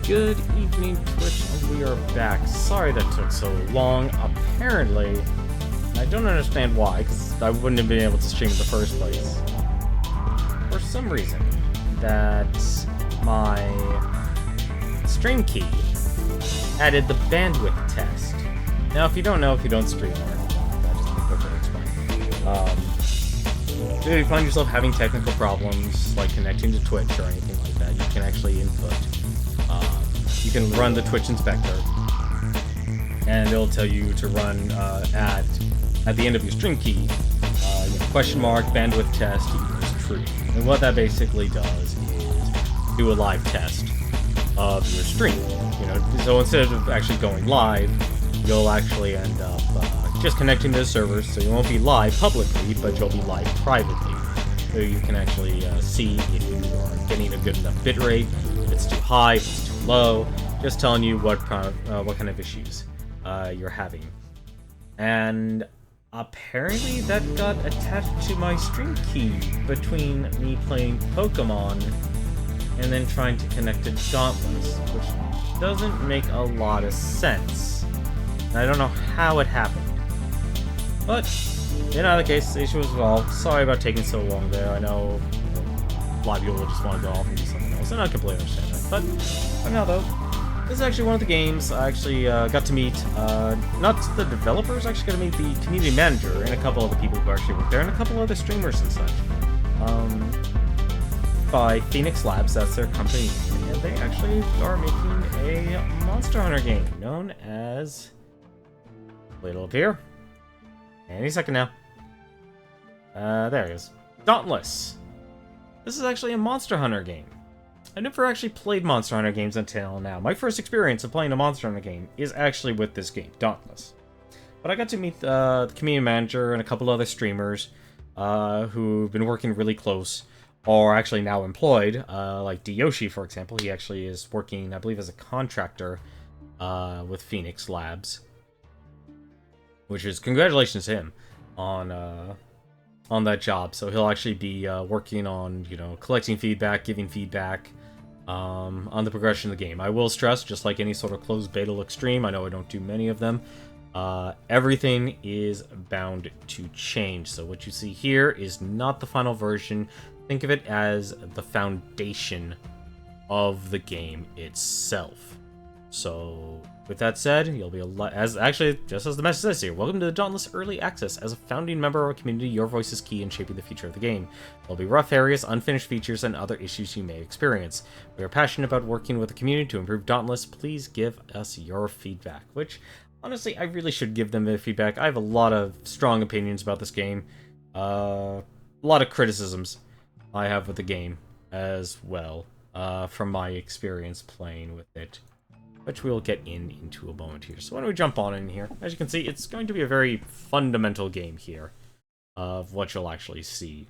Good evening, Twitch, and we are back. Sorry that took so long. Apparently, I don't understand why, because I wouldn't have been able to stream in the first place. For some reason, that my stream key added the bandwidth test. Now, if you don't know, if you don't stream, I just quickly explain. If you find yourself having technical problems, like connecting to Twitch or anything like that, you can actually input. You can run the Twitch inspector, and it'll tell you to run at the end of your stream key, question mark bandwidth test equals true. And what that basically does is do a live test of your stream. So instead of actually going live, you'll actually end up just connecting to the servers, so you won't be live publicly, but you'll be live privately. So you can actually see if you are getting a good enough bitrate, if it's too high, if it's too low, just telling you what kind of issues you're having. And apparently that got attached to my stream key between me playing Pokemon and then trying to connect to Dauntless, which doesn't make a lot of sense. And I don't know how it happened. But in either case, the issue was resolved. Sorry about taking so long there. I know a lot of people just want to go off and do something else, and I completely understand that. But for now, though, this is actually one of the games I actually got to meet, not the developers, I actually got to meet the community manager and a couple other people who actually work there, and a couple other streamers and such. By Phoenix Labs, that's their company, and they actually are making a Monster Hunter game known as... Wait, it'll appear. Any second now. There it is. Dauntless. This is actually a Monster Hunter game. I never actually played Monster Hunter games until now. My first experience of playing a Monster Hunter game is actually with this game, Dauntless. But I got to meet the community manager and a couple other streamers who've been working really close, or actually now employed, like Yoshi, for example. He actually is working, I believe, as a contractor with Phoenix Labs. Which is, congratulations to him on that job. So he'll actually be working on, collecting feedback, giving feedback on the progression of the game. I will stress, just like any sort of closed beta extreme, I know I don't do many of them, everything is bound to change. So what you see here is not the final version. Think of it as the foundation of the game itself. So, with that said, you'll be just as the message says here, welcome to the Dauntless Early Access. As a founding member of our community, your voice is key in shaping the future of the game. There'll be rough areas, unfinished features, and other issues you may experience. We are passionate about working with the community to improve Dauntless. Please give us your feedback. Which, honestly, I really should give them their feedback. I have a lot of strong opinions about this game. A lot of criticisms I have with the game as well, from my experience playing with it, which we'll get into a moment here. So why don't we jump on in here? As you can see, it's going to be a very fundamental game here of what you'll actually see.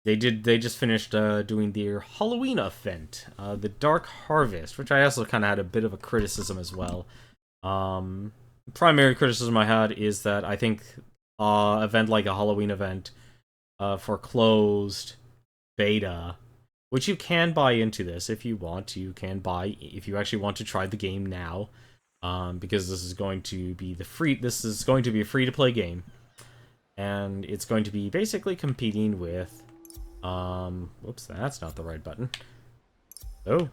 They just finished doing their Halloween event, the Dark Harvest, which I also kind of had a bit of a criticism as well. Primary criticism I had is that I think event like a Halloween event for closed beta, which you can buy into this if you want. You can buy if you actually want to try the game now, because this is going to be a free-to-play game, and it's going to be basically competing with. Whoops, that's not the right button. Oh,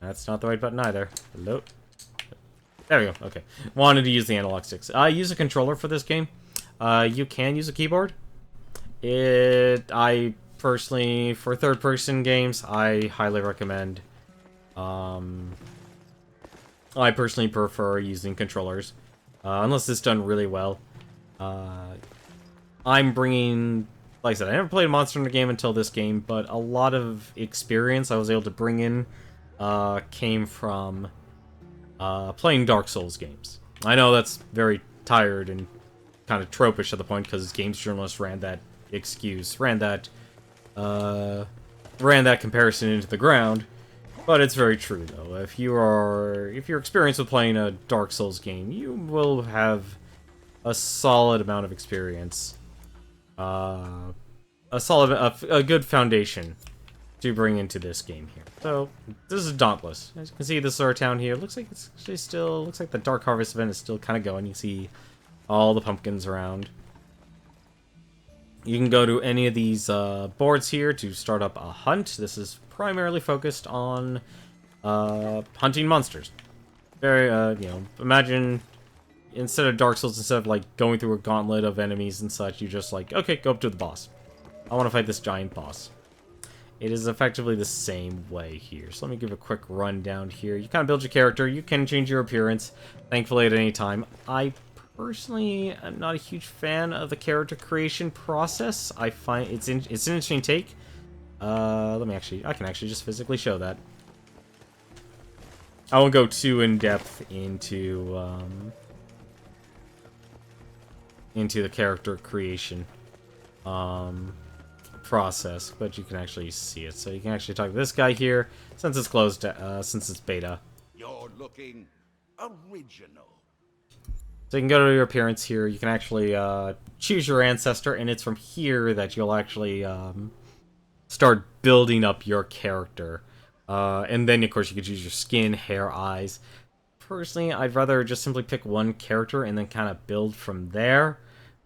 that's not the right button either. Hello. There we go. Okay, wanted to use the analog sticks. I use a controller for this game. You can use a keyboard. Personally, for third-person games, I highly recommend. I personally prefer using controllers, unless it's done really well. I'm bringing, like I said, I never played a Monster Hunter game until this game, but a lot of experience I was able to bring in came from playing Dark Souls games. I know that's very tired and kind of tropish at the point, because games journalists ran that comparison into the ground, but it's very true though. If you're experienced with playing a Dark Souls game, you will have a solid amount of experience, a good foundation to bring into this game here. So, this is Dauntless. As you can see, this is our town here. Looks like it's actually still... Looks like the Dark Harvest event is still kind of going. You see all the pumpkins around. You can go to any of these boards here to start up a hunt. This is primarily focused on hunting monsters. Very, you know, imagine... Instead of Dark Souls, instead of, like, going through a gauntlet of enemies and such, you just, like, okay, go up to the boss. I want to fight this giant boss. It is effectively the same way here. So let me give a quick rundown here. You kind of build your character. You can change your appearance, thankfully, at any time. I personally am not a huge fan of the character creation process. I find it's an interesting take. I can actually just physically show that. I won't go too in-depth into the character creation process, but you can actually see it. So you can actually talk to this guy here, since it's closed, since it's beta. You're looking original. So you can go to your appearance here. You can actually choose your ancestor, and it's from here that you'll actually start building up your character. And then, of course, you could choose your skin, hair, eyes. Personally, I'd rather just simply pick one character and then kind of build from there.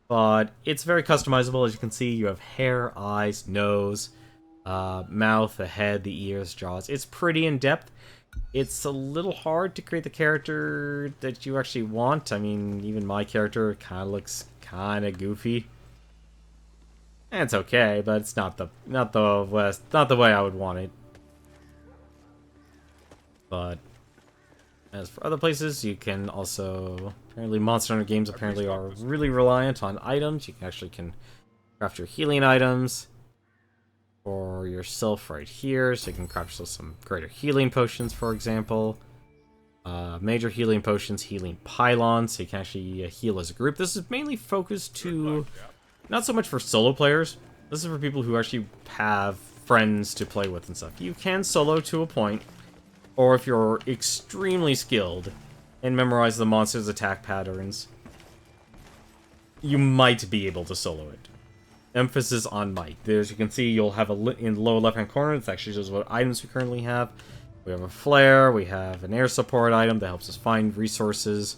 But it's very customizable. As you can see, you have hair, eyes, nose, mouth, the head, the ears, jaws. It's pretty in-depth. It's a little hard to create the character that you actually want. I mean, even my character kind of looks kind of goofy. And it's okay, but it's not the way I would want it. But as for other places, you can also... Apparently, Monster Hunter games apparently are really reliant on items. You can craft your healing items for yourself right here. So you can craft yourself some greater healing potions, for example. Major healing potions, healing pylons, so you can actually heal as a group. This is mainly focused to... Not so much for solo players. This is for people who actually have friends to play with and stuff. You can solo to a point. Or if you're extremely skilled and memorize the monster's attack patterns, you might be able to solo it. Emphasis on might. As you can see, you'll have in the lower left-hand corner, it actually shows what items we currently have. We have a flare, we have an air support item that helps us find resources,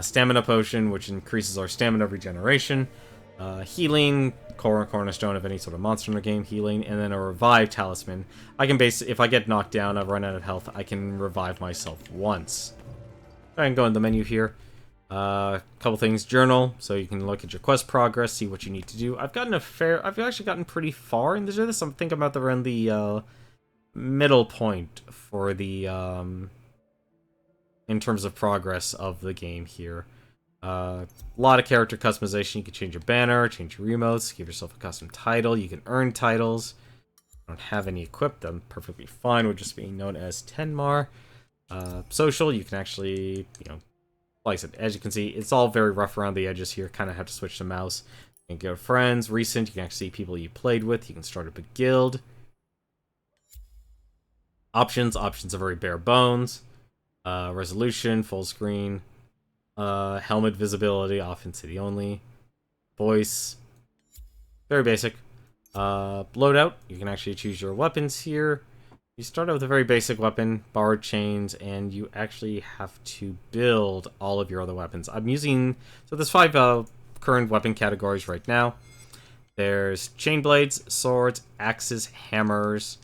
stamina potion, which increases our stamina regeneration, healing, cornerstone of any sort of Monster Hunter game, healing, and then a revive talisman. I can if I get knocked down, I've run out of health, I can revive myself once. I can go in the menu here. Couple things, journal, so you can look at your quest progress, see what you need to do. I've actually gotten pretty far into this. I'm thinking about around the middle point for the in terms of progress of the game here. A lot of character customization. You can change your banner, change your emotes, give yourself a custom title. You can earn titles. I don't have any equipped. I'm perfectly fine with just being known as Tenmar. Social, you can actually, like I said, as you can see, it's all very rough around the edges here. Kind of have to switch the mouse. You can go to friends, recent. You can actually see people you played with. You can start up a guild. Options are very bare bones. Resolution, full screen. Helmet visibility, off and city only. Voice, very basic. Loadout, you can actually choose your weapons here. You start out with a very basic weapon, borrowed chains, and you actually have to build all of your other weapons. So there's 5 current weapon categories right now. There's chain blades, swords, axes, hammers,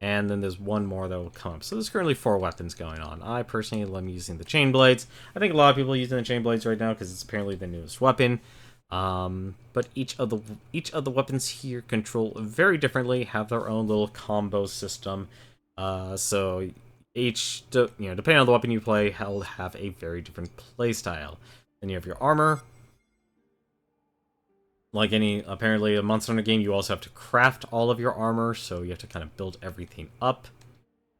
and then there's one more that will come up. So there's currently 4 weapons going on. I personally am using the chain blades. I think a lot of people are using the chain blades right now because it's apparently the newest weapon. But each of the weapons here control very differently, have their own little combo system. So depending on the weapon you play, will have a very different play style. Then you have your armor. Like apparently a Monster Hunter game, you also have to craft all of your armor, so you have to kind of build everything up.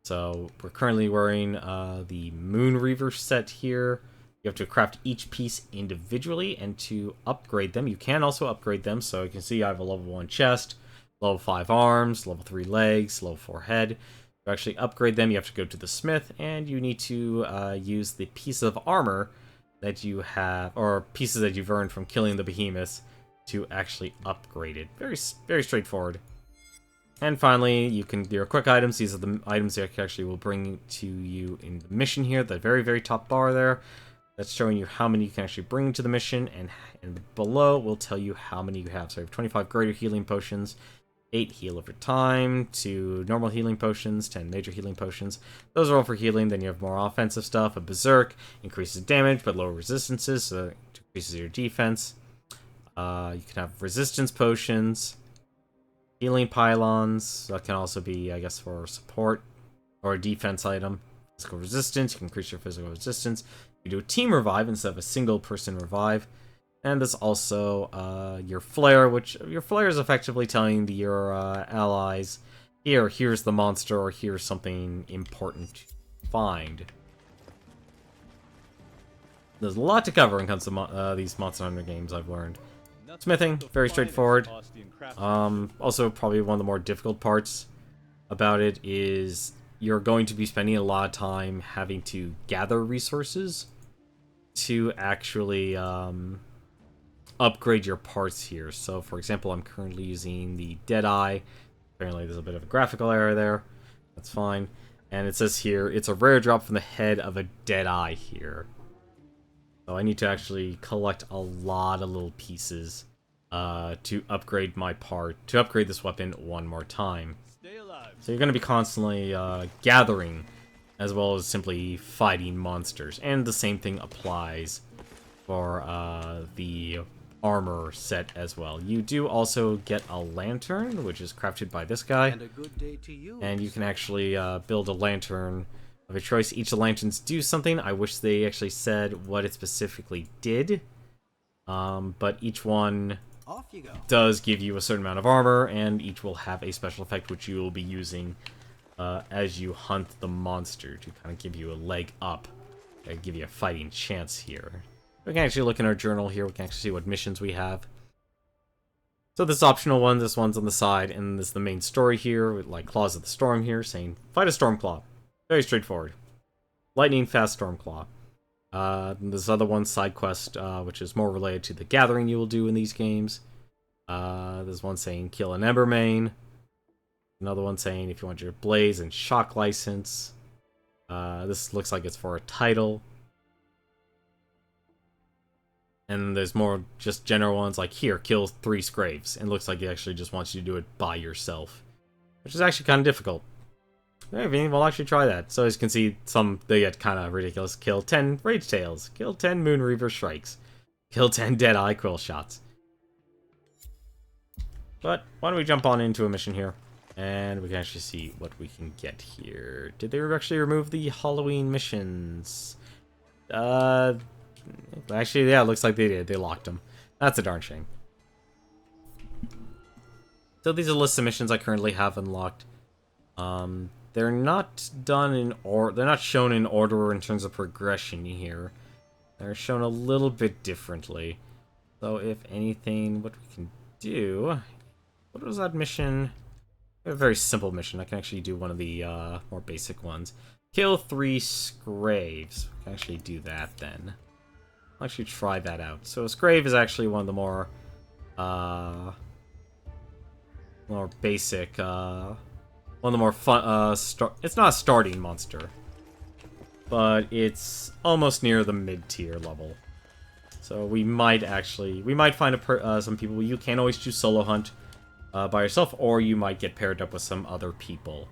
So we're currently wearing the Moon Reaver set here. You have to craft each piece individually, and to upgrade them, you can also upgrade them. So you can see I have a level 1 chest, level 5 arms, level 3 legs, level 4 head. To actually upgrade them, you have to go to the smith, and you need to use the piece of armor that you have, or pieces that you've earned from killing the Behemoth, to actually upgrade it. Very, very straightforward. And finally, you can your quick items. These are the items that actually will bring to you in the mission here. The very, very top bar there. That's showing you how many you can actually bring to the mission, and below will tell you how many you have. So you have 25 greater healing potions, 8 heal over time, 2 normal healing potions, 10 major healing potions. Those are all for healing. Then you have more offensive stuff. A Berserk increases damage but lower resistances, so it increases your defense. You can have resistance potions, healing pylons. That can also be, I guess, for support or a defense item. Physical resistance, you can increase your physical resistance. You do a team revive instead of a single person revive. And there's also your flare, which your flare is effectively telling your allies, here's the monster, or here's something important to find. There's a lot to cover when it comes to these Monster Hunter games, I've learned. Smithing, very straightforward. Also, probably one of the more difficult parts about it is you're going to be spending a lot of time having to gather resources to actually upgrade your parts here. So, for example, I'm currently using the Deadeye. Apparently, there's a bit of a graphical error there. That's fine. And it says here, it's a rare drop from the head of a Deadeye here. So I need to actually collect a lot of little pieces to upgrade my part, to upgrade this weapon one more time. So you're going to be constantly gathering, as well as simply fighting monsters. And the same thing applies for the armor set as well. You do also get a lantern, which is crafted by this guy. And a good day to you. And you can actually build a lantern of a choice. Each of the lanterns do something. I wish they actually said what it specifically did. But each one Off you go. does give you a certain amount of armor, and each will have a special effect which you will be using as you hunt the monster to kind of give you a leg up, give you a fighting chance here. We can actually look in our journal here. We can actually see what missions we have. So this optional one, this one's on the side, and this is the main story here, with like Claws of the Storm here, saying, fight a Stormclaw. Very straightforward. Lightning fast Stormclaw. This other one, side quest, which is more related to the gathering you will do in these games. There's one saying, kill an Embermane. Another one saying, if you want your Blaze and Shock license. This looks like it's for a title. And there's more just general ones like, here, kill 3 Scraves. And it looks like it actually just wants you to do it by yourself. Which is actually kind of difficult. Maybe we'll actually try that. So as you can see, they get kind of ridiculous. Kill 10 Rage Tails. Kill 10 Moonreaver Strikes. Kill 10 Deadeye Quill Shots. But why don't we jump on into a mission here. And we can actually see what we can get here. Did they actually remove the Halloween missions? Actually, yeah, it looks like they did. They locked them. That's a darn shame. So these are lists of missions I currently have unlocked. They're not done in they're not shown in order in terms of progression here. They're shown a little bit differently. So if anything, what we can do... What was that mission? A very simple mission. I can actually do one of the more basic ones. Kill 3 Scraves. We can actually do that then. I'll actually try that out. So a Scrave is actually one of the more basic, one of the more fun, it's not a starting monster, but it's almost near the mid-tier level. So we might find some people. You can always choose solo hunt by yourself, or you might get paired up with some other people.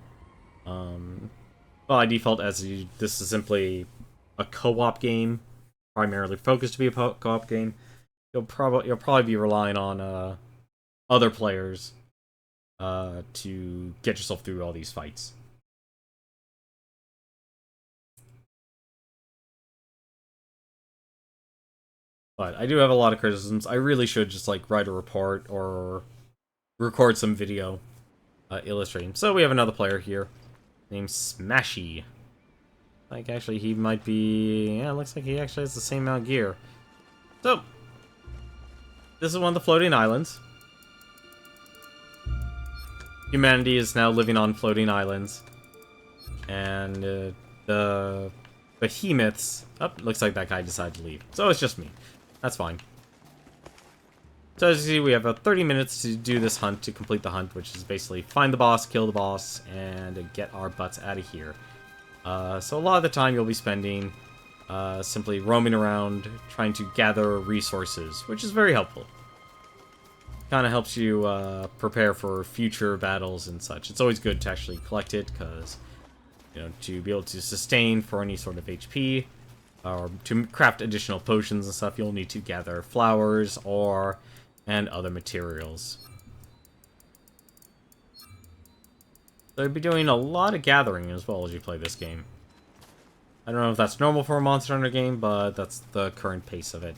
By default, this is simply a co-op game, primarily focused to be a co-op game. You'll probably be relying on other players to get yourself through all these fights. But I do have a lot of criticisms. I really should just like write a report or record some video illustrating. So we have another player here named Smashy. Like, actually, he might be... Yeah, it looks like he actually has the same amount of gear. So, this is one of the floating islands. Humanity is now living on floating islands. And the Behemoths... Oh, looks like that guy decided to leave. So it's just me. That's fine. So as you see, we have 30 minutes to do this hunt, to complete the hunt, which is basically find the boss, kill the boss, and get our butts out of here. So a lot of the time you'll be spending simply roaming around, trying to gather resources, which is very helpful. Kind of helps you prepare for future battles and such. It's always good to actually collect it, because, you know, to be able to sustain for any sort of HP, or to craft additional potions and stuff, you'll need to gather flowers, ore, and other materials. So you'll be doing a lot of gathering as well as you play this game. I don't know if that's normal for a Monster Hunter game, but that's the current pace of it.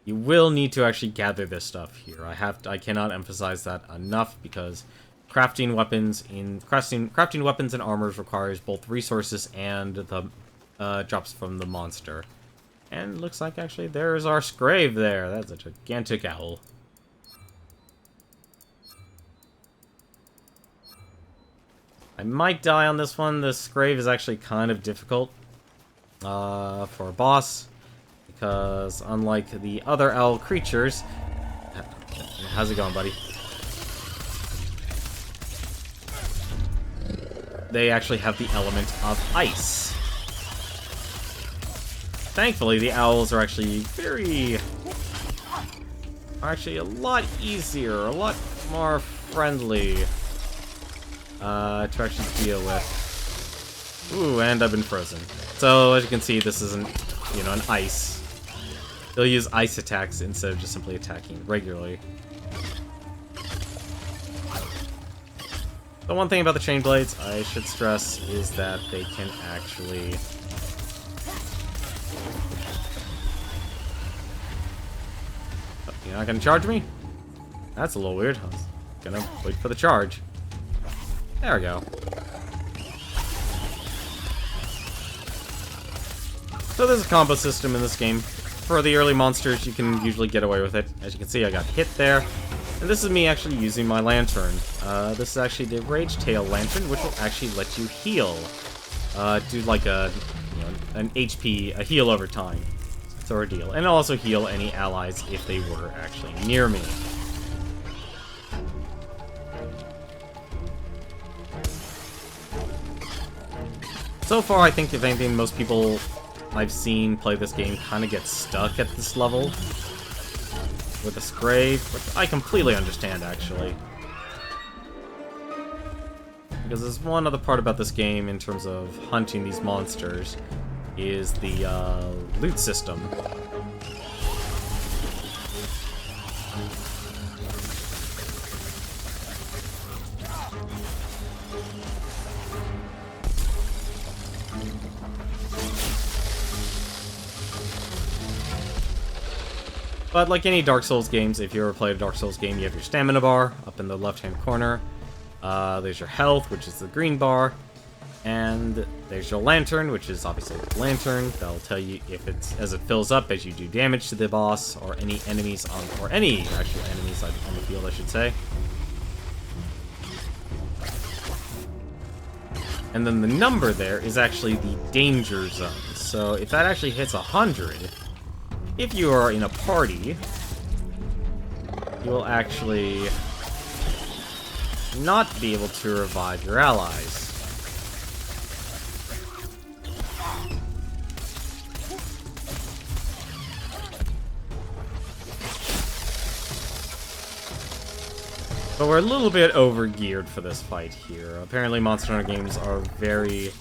You will need to actually gather this stuff here. I cannot emphasize that enough, because crafting weapons and armors requires both resources and the drops from the monster. And looks like actually there's our Scrave there. That's a gigantic owl. I might die on this one. This Scrave is actually kind of difficult for a boss, because unlike the other owl creatures... How's it going, buddy? They actually have the element of ice. Thankfully, the owls are actually a lot easier, a lot more friendly to actually deal with. Ooh, and I've been frozen. So, as you can see, this isn't, you know, an ice. They'll use ice attacks instead of just simply attacking regularly. The one thing about the chain blades I should stress is that they can actually... You're not gonna charge me? That's a little weird. I was gonna wait for the charge. There we go. So there's a combo system in this game. For the early monsters, you can usually get away with it. As you can see, I got hit there. And this is me actually using my lantern. This is actually the Rage Tail Lantern, which will actually let you heal. Do like a, you know, an HP, a heal over time. Sort of deal. And also heal any allies if they were actually near me. So far, I think, if anything, most people I've seen play this game kind of get stuck at this level with a Scrave, which I completely understand, actually. Because there's one other part about this game in terms of hunting these monsters, is the loot system. But like any Dark Souls games, if you ever played a Dark Souls game, you have your stamina bar up in the left-hand corner. There's your health, which is the green bar. And there's your lantern, which is obviously the lantern. That'll tell you if it's, as it fills up, as you do damage to the boss or any enemies on, or any actual enemies on the field, I should say. And then the number there is actually the danger zone. So if that actually hits 100, if you are in a party, you will actually not be able to revive your allies. But we're a little bit over-geared for this fight here. Apparently Monster Hunter games are very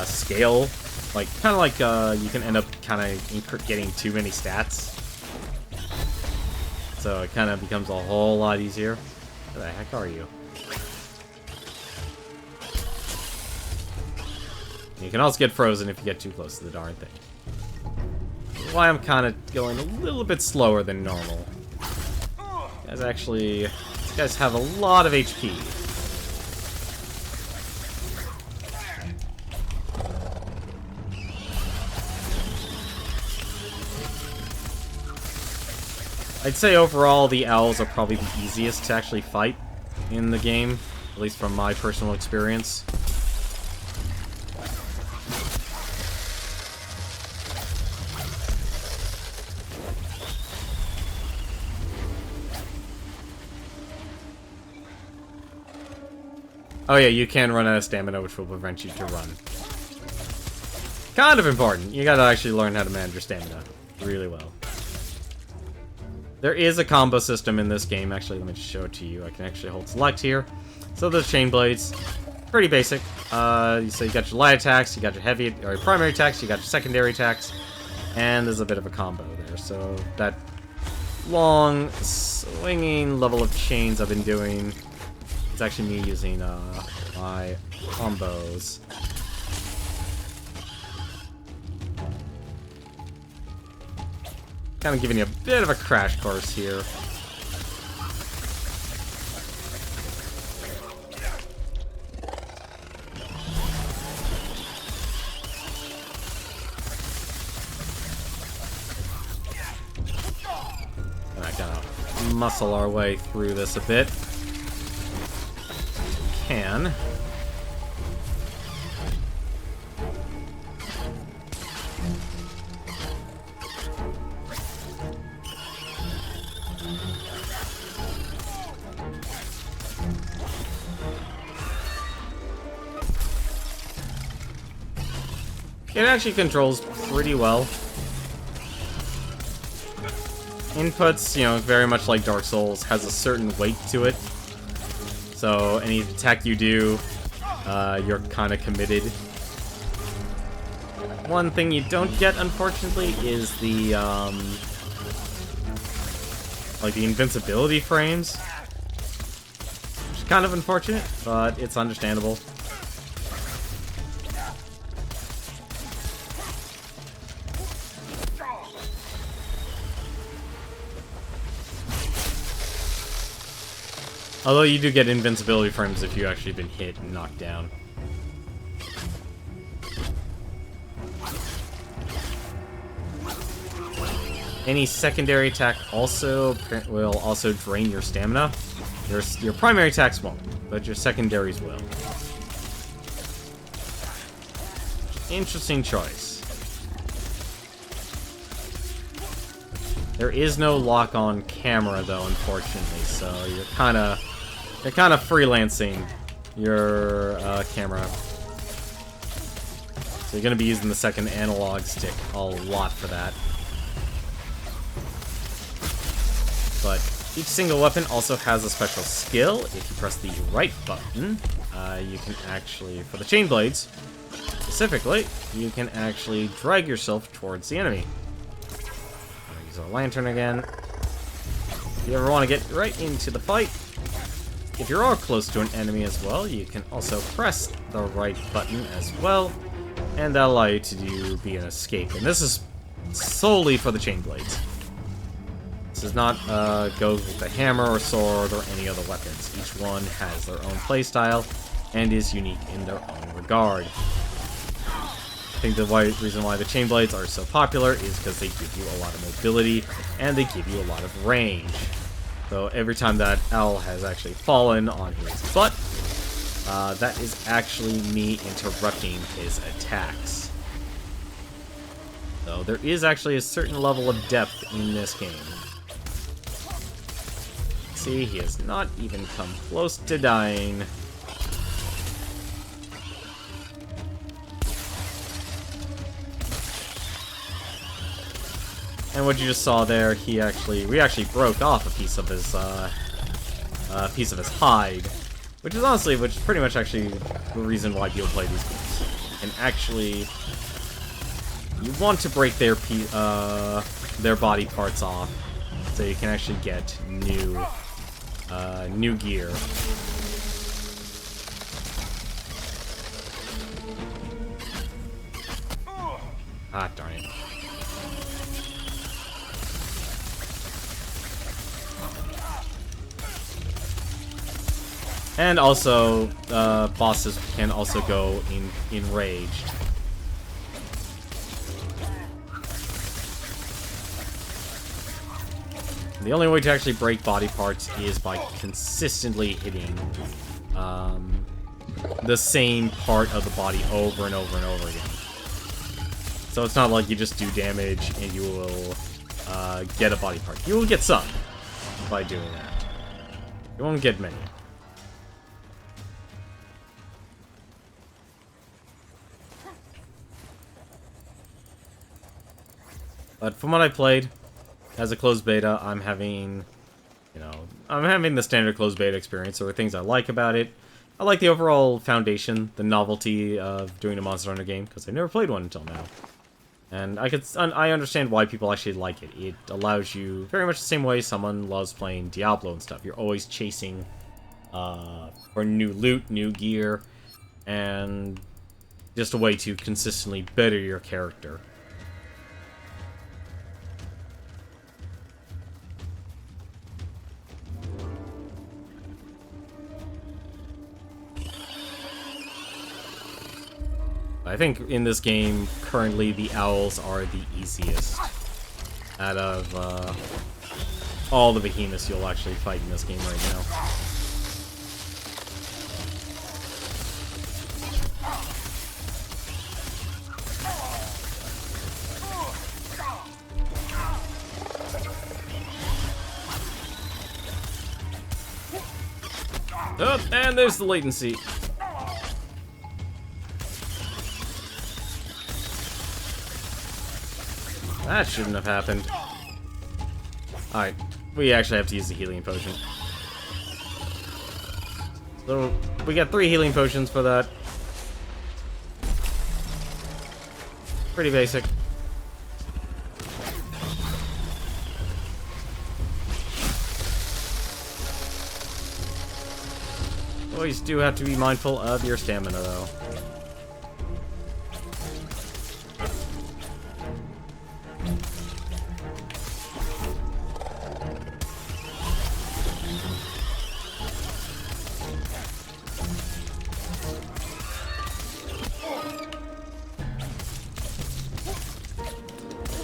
scale. Like, kind of like you can end up kind of getting too many stats. So it kind of becomes a whole lot easier. Where the heck are you? You can also get frozen if you get too close to the darn thing. That's why I'm kind of going a little bit slower than normal. Guys, actually, these guys have a lot of HP. I'd say overall the owls are probably the easiest to actually fight in the game, at least from my personal experience. Oh yeah, you can run out of stamina, which will prevent you to run. Kind of important. You gotta actually learn how to manage your stamina really well. There is a combo system in this game. Actually, let me just show it to you. I can actually hold select here. So there's chain blades. Pretty basic. So you got your light attacks, you got your heavy or your primary attacks, you got your secondary attacks, and there's a bit of a combo there. So that long swinging level of chains I've been doing, it's actually me using my combos. Kind of giving you a bit of a crash course here. And I gotta muscle our way through this a bit. Can. It actually controls pretty well. Inputs, you know, very much like Dark Souls, has a certain weight to it. So any attack you do, you're kind of committed. One thing you don't get, unfortunately, is the, like the invincibility frames. Which is kind of unfortunate, but it's understandable. Although you do get invincibility frames if you actually been hit and knocked down. Any secondary attack also will also drain your stamina. Your primary attacks won't, but your secondaries will. Interesting choice. There is no lock-on camera though, unfortunately, so you're kind of freelancing your camera. So you're gonna be using the second analog stick a lot for that. But each single weapon also has a special skill. If you press the right button, you can actually, for the chain blades specifically, you can actually drag yourself towards the enemy. Use our lantern again. If you ever want to get right into the fight, if you're all close to an enemy as well, you can also press the right button as well, and that'll allow you to be an escape. And this is solely for the chain blades. This does not go with the hammer or sword or any other weapons. Each one has their own playstyle and is unique in their own regard. I think the reason why the chain blades are so popular is because they give you a lot of mobility and they give you a lot of range. So every time that owl has actually fallen on his butt, that is actually me interrupting his attacks. So there is actually a certain level of depth in this game. See, he has not even come close to dying. And what you just saw there, we actually broke off a piece of his hide, which is pretty much actually the reason why people play these games. And actually, you want to break their body parts off, so you can actually get new gear. Ah, darn it. And also, bosses can also go enraged. The only way to actually break body parts is by consistently hitting the same part of the body over and over and over again. So it's not like you just do damage and you will get a body part. You will get some by doing that. You won't get many. But from what I played, as a closed beta, I'm having the standard closed beta experience. There are things I like about it. I like the overall foundation, the novelty of doing a Monster Hunter game, because I never played one until now. And I understand why people actually like it. It allows you, very much the same way someone loves playing Diablo and stuff. You're always chasing for new loot, new gear, and just a way to consistently better your character. I think in this game, currently, the owls are the easiest out of all the behemoths you'll actually fight in this game right now. Oh, and there's the latency. That shouldn't have happened. Alright, we actually have to use the healing potion. So, we got 3 healing potions for that. Pretty basic. Always do have to be mindful of your stamina, though.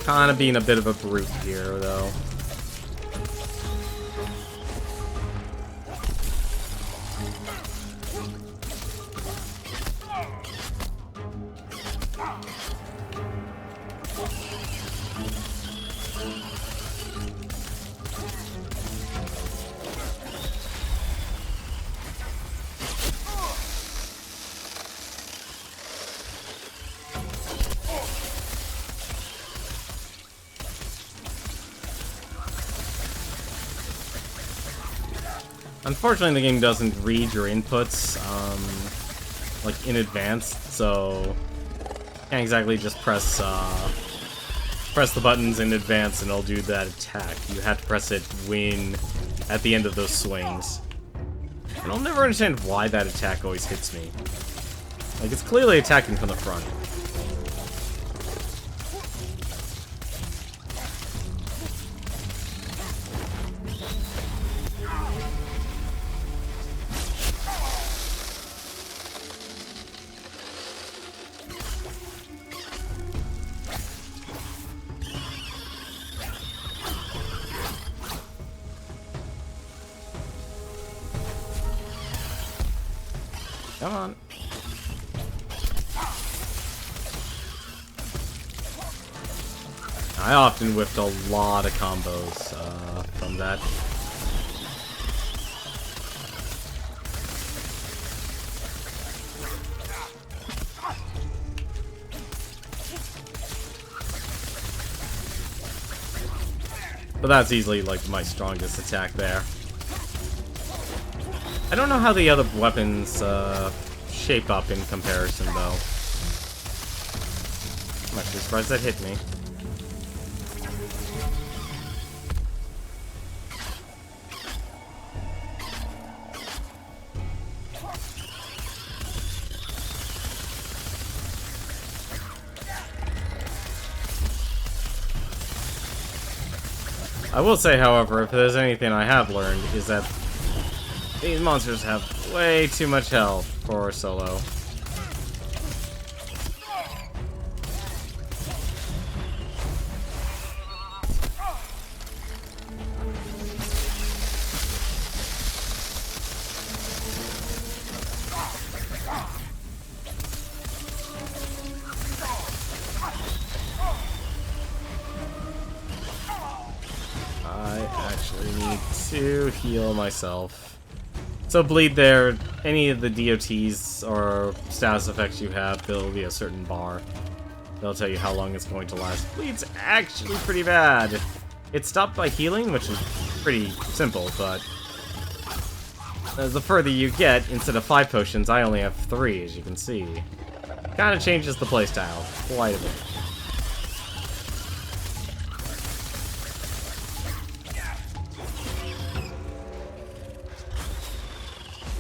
Kind of being a bit of a brute here, though. Unfortunately, the game doesn't read your inputs, like, in advance, so can't exactly just press the buttons in advance and it'll do that attack. You have to press it at the end of those swings. And I'll never understand why that attack always hits me. Like, it's clearly attacking from the front. Come on. I often whiffed a lot of combos from that. But that's easily, like, my strongest attack there. I don't know how the other weapons shape up in comparison, though. I'm actually surprised that hit me. I will say, however, if there's anything I have learned, is that these monsters have way too much health for solo. I actually need to heal myself. So bleed there, any of the DOTs or status effects you have, there'll be a certain bar. They'll tell you how long it's going to last. Bleed's actually pretty bad. It's stopped by healing, which is pretty simple, but the further you get, instead of 5 potions, I only have 3, as you can see. Kind of changes the playstyle quite a bit.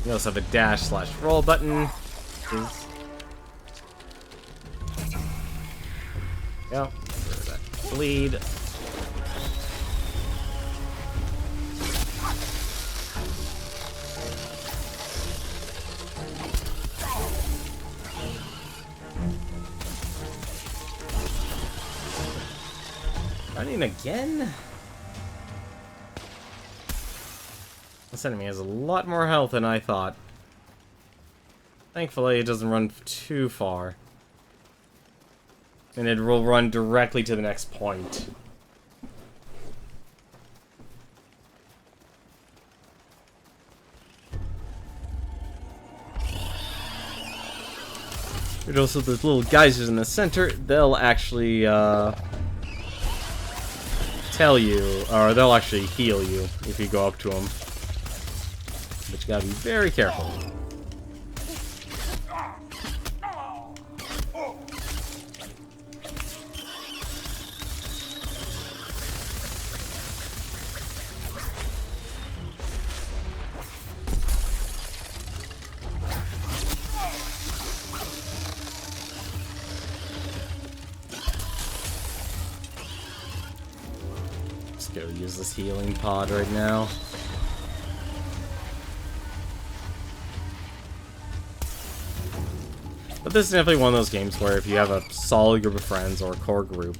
You also have a dash/roll button. Yeah, that bleed. Running again? This enemy has a lot more health than I thought. Thankfully, it doesn't run too far. And it will run directly to the next point. There's also those little geysers in the center. They'll actually, tell you, or they'll actually heal you if you go up to them. But you gotta be very careful. Just go use this healing pod right now. But this is definitely one of those games where if you have a solid group of friends or a core group,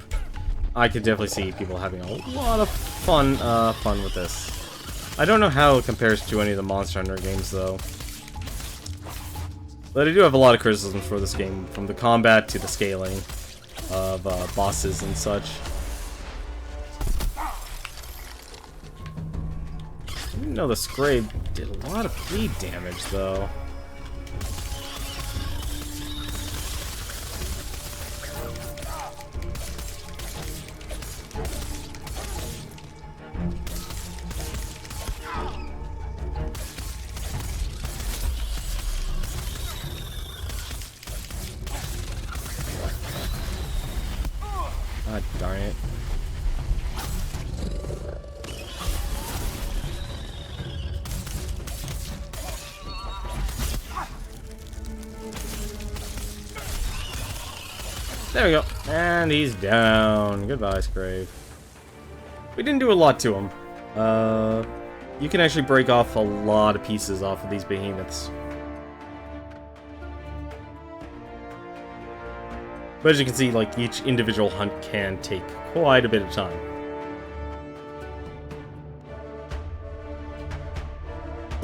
I could definitely see people having a lot of fun with this. I don't know how it compares to any of the Monster Hunter games, though. But I do have a lot of criticisms for this game, from the combat to the scaling of bosses and such. I didn't know the Scrape did a lot of bleed damage, though. God darn it. There we go. And he's down. Goodbye, Scrape. We didn't do a lot to him. You can actually break off a lot of pieces off of these behemoths. But as you can see, like, each individual hunt can take quite a bit of time.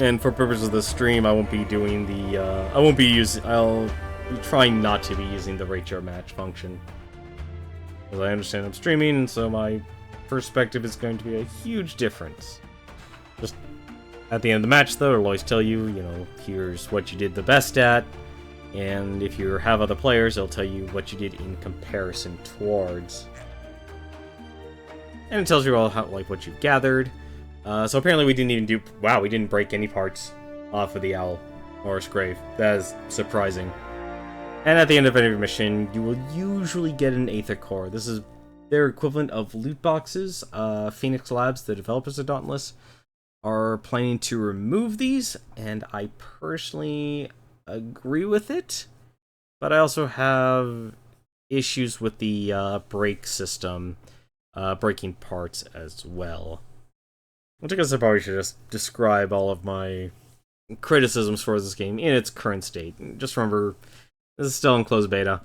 And for purposes of the stream, I won't be doing the, I'll be trying not to be using the rate your match function. Because I understand I'm streaming, and so my perspective is going to be a huge difference. Just at the end of the match, though, it'll always tell you, you know, here's what you did the best at. And if you have other players, it'll tell you what you did in comparison towards. And it tells you all how, like, what you've gathered. So apparently we didn't even do... Wow, we didn't break any parts off of the Owl or Scrave. That is surprising. And at the end of every mission, you will usually get an Aether Core. This is their equivalent of loot boxes. Phoenix Labs, the developers of Dauntless, are planning to remove these, and I personally agree with it, but I also have issues with the break system, breaking parts as well. Which I guess I probably should just describe all of my criticisms for this game in its current state. Just remember, this is still in closed beta.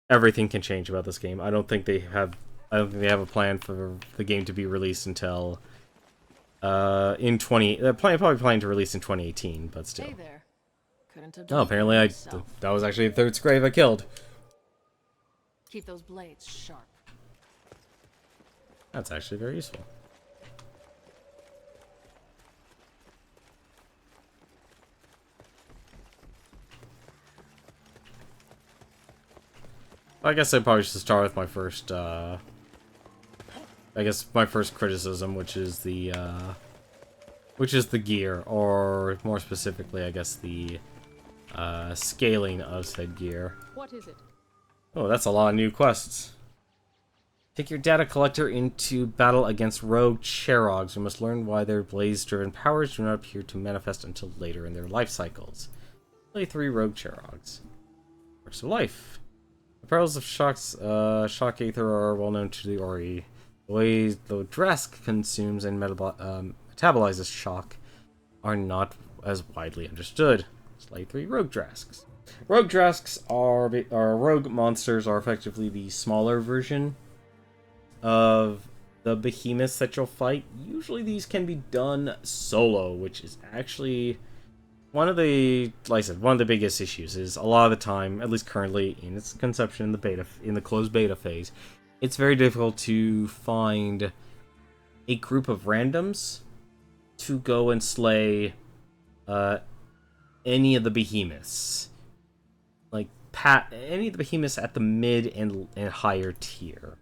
Everything can change about this game. I don't think they have a plan for the game to be released until they're probably planning to release in 2018, but still. Hey there. Oh, apparently that was actually the third Scrave I killed. Keep those blades sharp. That's actually very useful. I guess I probably should start with my first, I guess my first criticism, which is the gear, or more specifically, I guess the scaling of said gear. What is it? Oh, that's a lot of new quests. Take your data collector into battle against rogue Cherogs. You must learn why their blaze-driven powers do not appear to manifest until later in their life cycles. Play 3 rogue Cherogs. Works of life. The perils of shock aether are well known to the Ori. The way the Drask consumes and metabolizes shock are not as widely understood. Slay 3 rogue Drasks. Rogue Drasks are rogue monsters, are effectively the smaller version of the behemoths that you'll fight. Usually these can be done solo, which is actually one of the, like I said, one of the biggest issues. Is a lot of the time, at least currently in its conception in the beta, in the closed beta phase, it's very difficult to find a group of randoms to go and slay any of the behemoths, like any of the behemoths at the mid and higher tier.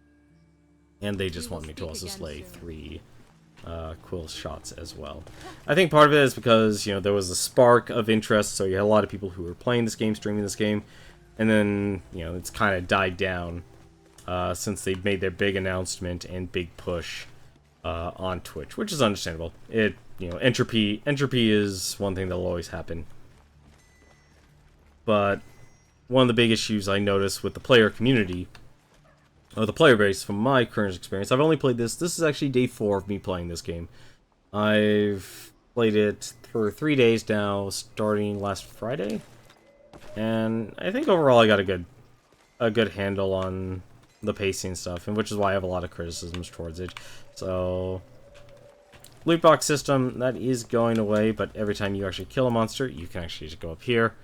And they just want me to also slay 3 Quill shots as well. I think part of it is because, you know, there was a spark of interest, so you had a lot of people who were playing this game, streaming this game, and then, you know, it's kind of died down since they made their big announcement and big push on Twitch, which is understandable. You know, entropy is one thing that'll always happen. But one of the big issues I noticed with the player community, or the player base, from my current experience, I've only played this. This is actually day 4 of me playing this game. I've played it for 3 days now, starting last Friday, and I think overall I got a good handle on the pacing stuff, and which is why I have a lot of criticisms towards it. So, loot box system, that is going away, but every time you actually kill a monster, you can actually just go up here.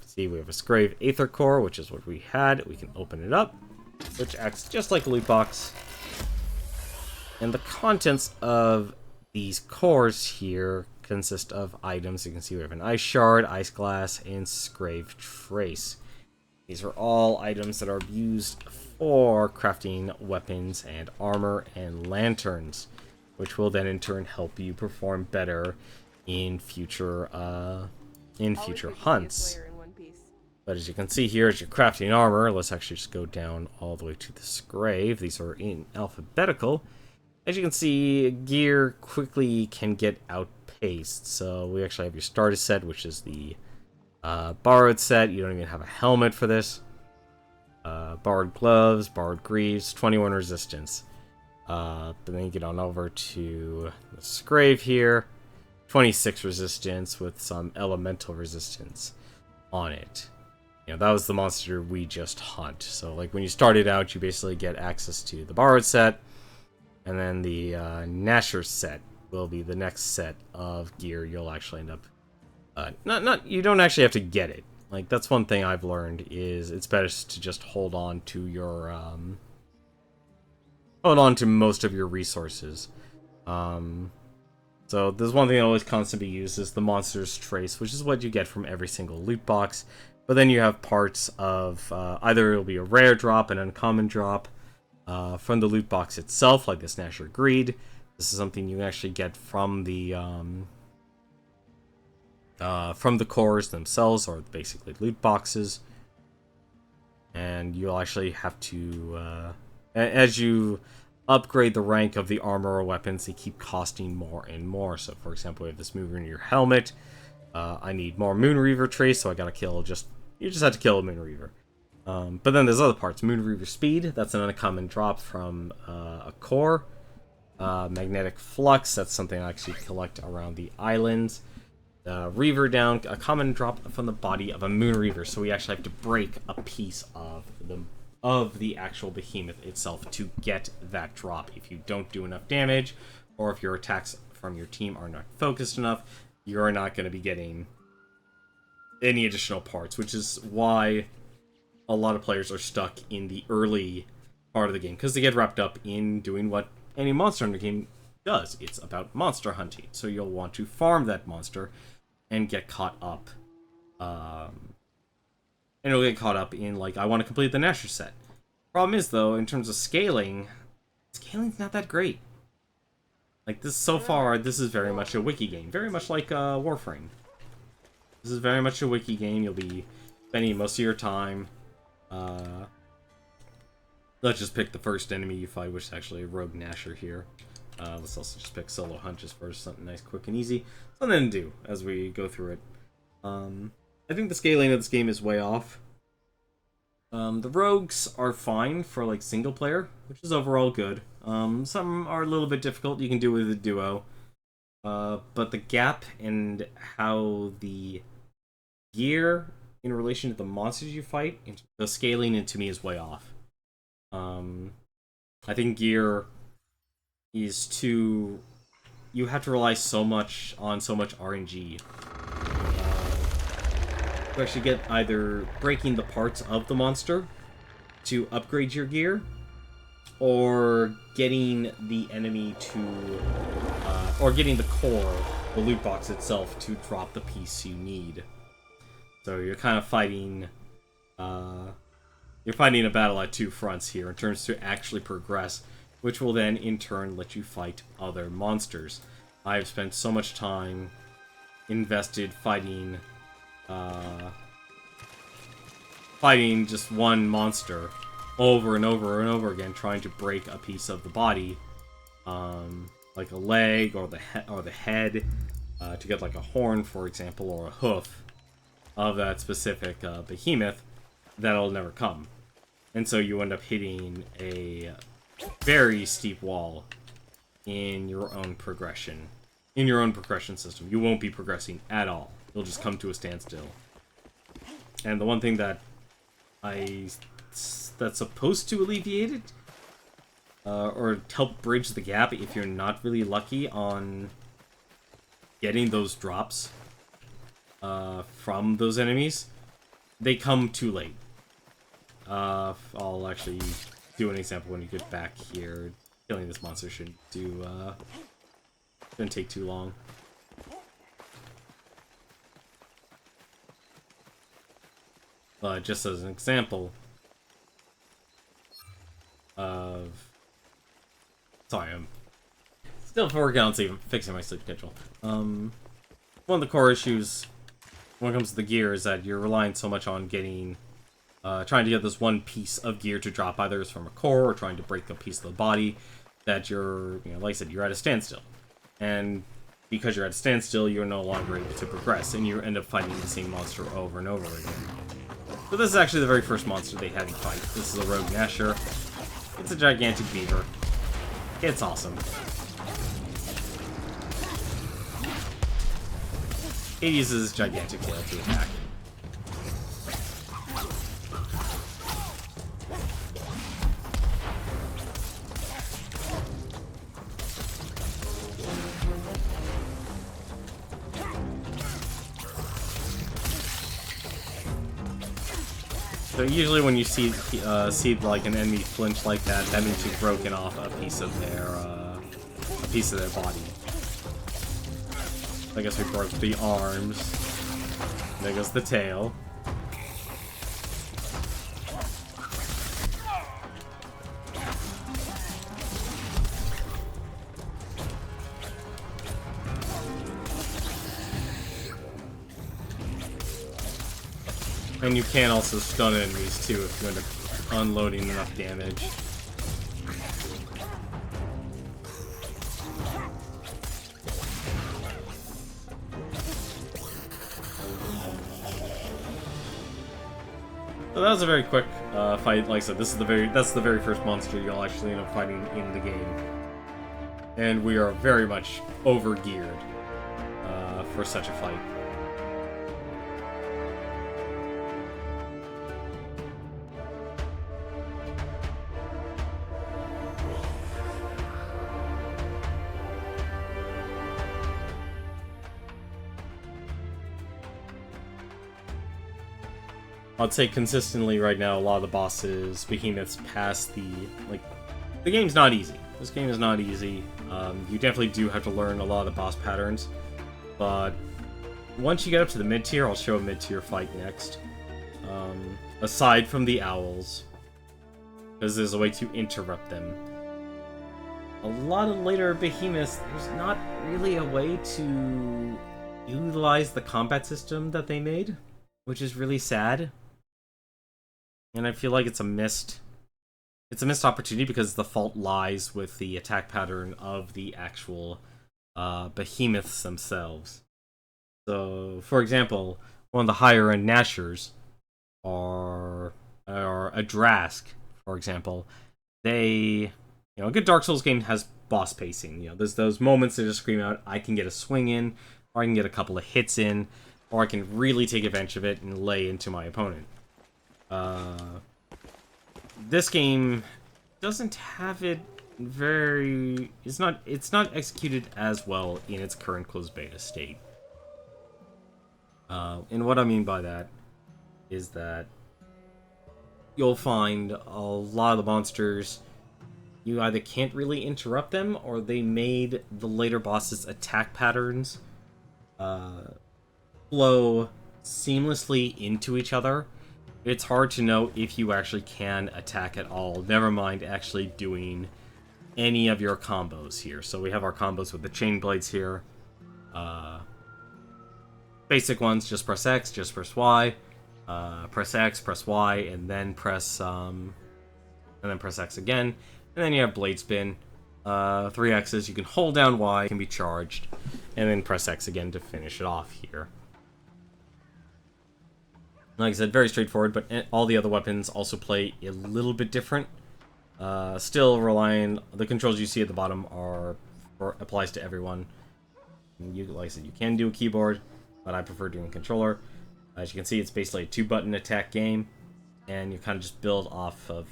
See, we have a Scrave Aether Core, which is what we had. We can open it up, which acts just like a loot box. And the contents of these cores here consist of items. You can see we have an Ice Shard, Ice Glass, and Scrave Trace. These are all items that are used for crafting weapons and armor and lanterns, which will then in turn help you perform better in future hunts. But as you can see here, as you're crafting armor, let's actually just go down all the way to the Scrave. These are in alphabetical. As you can see, gear quickly can get outpaced. So we actually have your starter set, which is the borrowed set. You don't even have a helmet for this. Borrowed gloves, borrowed greaves, 21 resistance. But then you get on over to the Scrave here. 26 resistance with some elemental resistance on it. You know, that was the monster we just hunt. So, like, when you started out, you basically get access to the borrowed set, and then the Nasher set will be the next set of gear you'll actually end up. You don't actually have to get it. Like, that's one thing I've learned, is it's best to just hold on to your hold on to most of your resources. So there's one thing that always constantly used is the Monster's Trace, which is what you get from every single loot box. But then you have parts of either it'll be a rare drop, an uncommon drop from the loot box itself, like this Nasher Greed. This is something you actually get from the cores themselves, or basically loot boxes. And you'll actually have to, as you upgrade the rank of the armor or weapons, they keep costing more and more. So, for example, we have this Moon Reaver helmet. I need more Moon Reaver trace, so I gotta kill you just have to kill a Moon Reaver. But then there's other parts. Moon Reaver speed, that's an uncommon drop from a core. Magnetic Flux, that's something I actually collect around the islands. Reaver down, a common drop from the body of a Moon Reaver, so we actually have to break a piece of the actual behemoth itself to get that drop. If you don't do enough damage, or if your attacks from your team are not focused enough, you're not going to be getting any additional parts, which is why a lot of players are stuck in the early part of the game, because they get wrapped up in doing what any Monster Hunter game does. It's about monster hunting, so you'll want to farm that monster and get caught up and it'll get caught up in, like, I want to complete the Nasher set. Problem is, though, in terms of scaling's not that great. Like, so far, this is very much a wiki game. Very much like Warframe. This is very much a wiki game. You'll be spending most of your time. Let's just pick the first enemy you fight, which is actually a rogue Nasher here. Let's also just pick solo hunt just for something nice, quick, and easy. Something to do as we go through it. I think the scaling of this game is way off. The rogues are fine for, like, single player, which is overall good. Some are a little bit difficult, you can do with a duo. But the gap and how the gear in relation to the monsters you fight, the scaling to me is way off. I think gear is too... You have to rely so much on RNG. To actually get either breaking the parts of the monster to upgrade your gear, or getting the enemy to... or getting the core, the loot box itself, to drop the piece you need. So you're kind of fighting... You're fighting a battle at two fronts here in terms to actually progress, which will then, in turn, let you fight other monsters. I've spent so much time invested fighting just one monster over and over and over again, trying to break a piece of the body, like a leg or the head, to get like a horn, for example, or a hoof of that specific behemoth. That'll never come. And so you end up hitting a very steep wall in your own progression. In your own progression system. You won't be progressing at all. You'll just come to a standstill. And the one thing that that's supposed to alleviate it, or help bridge the gap if you're not really lucky on getting those drops from those enemies, they come too late. I'll actually do an example when you get back here. Killing this monster shouldn't take too long. But just as an example of... Sorry, I'm still working on fixing my sleep schedule. One of the core issues when it comes to the gear is that you're relying so much on getting... trying to get this one piece of gear to drop, either it's from a core or trying to break a piece of the body, that you're, like I said, you're at a standstill. And because you're at a standstill, you're no longer able to progress, and you end up fighting the same monster over and over again. So this is actually the very first monster they had to fight. This is a rogue Nasher. It's a gigantic beaver. It's awesome. It uses gigantic tail to attack. So usually when you see like an enemy flinch like that, that means you've broken off a piece of their body. I guess we broke the arms. There goes the tail. And you can also stun enemies too if you end up unloading enough damage. So that was a very quick fight. Like I said, that's the very first monster you'll actually end up fighting in the game, and we are very much over-geared for such a fight. I'd say consistently right now, a lot of the bosses, Behemoths, past the game's not easy. This game is not easy. You definitely do have to learn a lot of the boss patterns, but once you get up to the mid-tier, I'll show a mid-tier fight next. aside from the owls, because there's a way to interrupt them. A lot of later behemoths, there's not really a way to utilize the combat system that they made, which is really sad. And I feel like it's a missed opportunity because the fault lies with the attack pattern of the actual behemoths themselves. So, for example, one of the higher end Nashers are a Drask, for example. They, a good Dark Souls game has boss pacing. There's those moments that just scream out, I can get a swing in, or I can get a couple of hits in, or I can really take advantage of it and lay into my opponent. This game doesn't have it very... It's not executed as well in its current closed beta state. And what I mean by that is that you'll find a lot of the monsters, you either can't really interrupt them, or they made the later bosses' attack patterns flow seamlessly into each other. It's hard to know if you actually can attack at all, never mind actually doing any of your combos here. So we have our combos with the chain blades here. Basic ones, just press X, just press Y. Press X, press Y, and then press X again. And then you have blade spin. 3 X's, you can hold down Y, it can be charged, and then press X again to finish it off here. Like I said, very straightforward, but all the other weapons also play a little bit different. Still relying, the controls you see at the bottom applies to everyone. Like I said, you can do a keyboard, but I prefer doing a controller. As you can see, it's basically a 2-button attack game, and you kind of just build off of,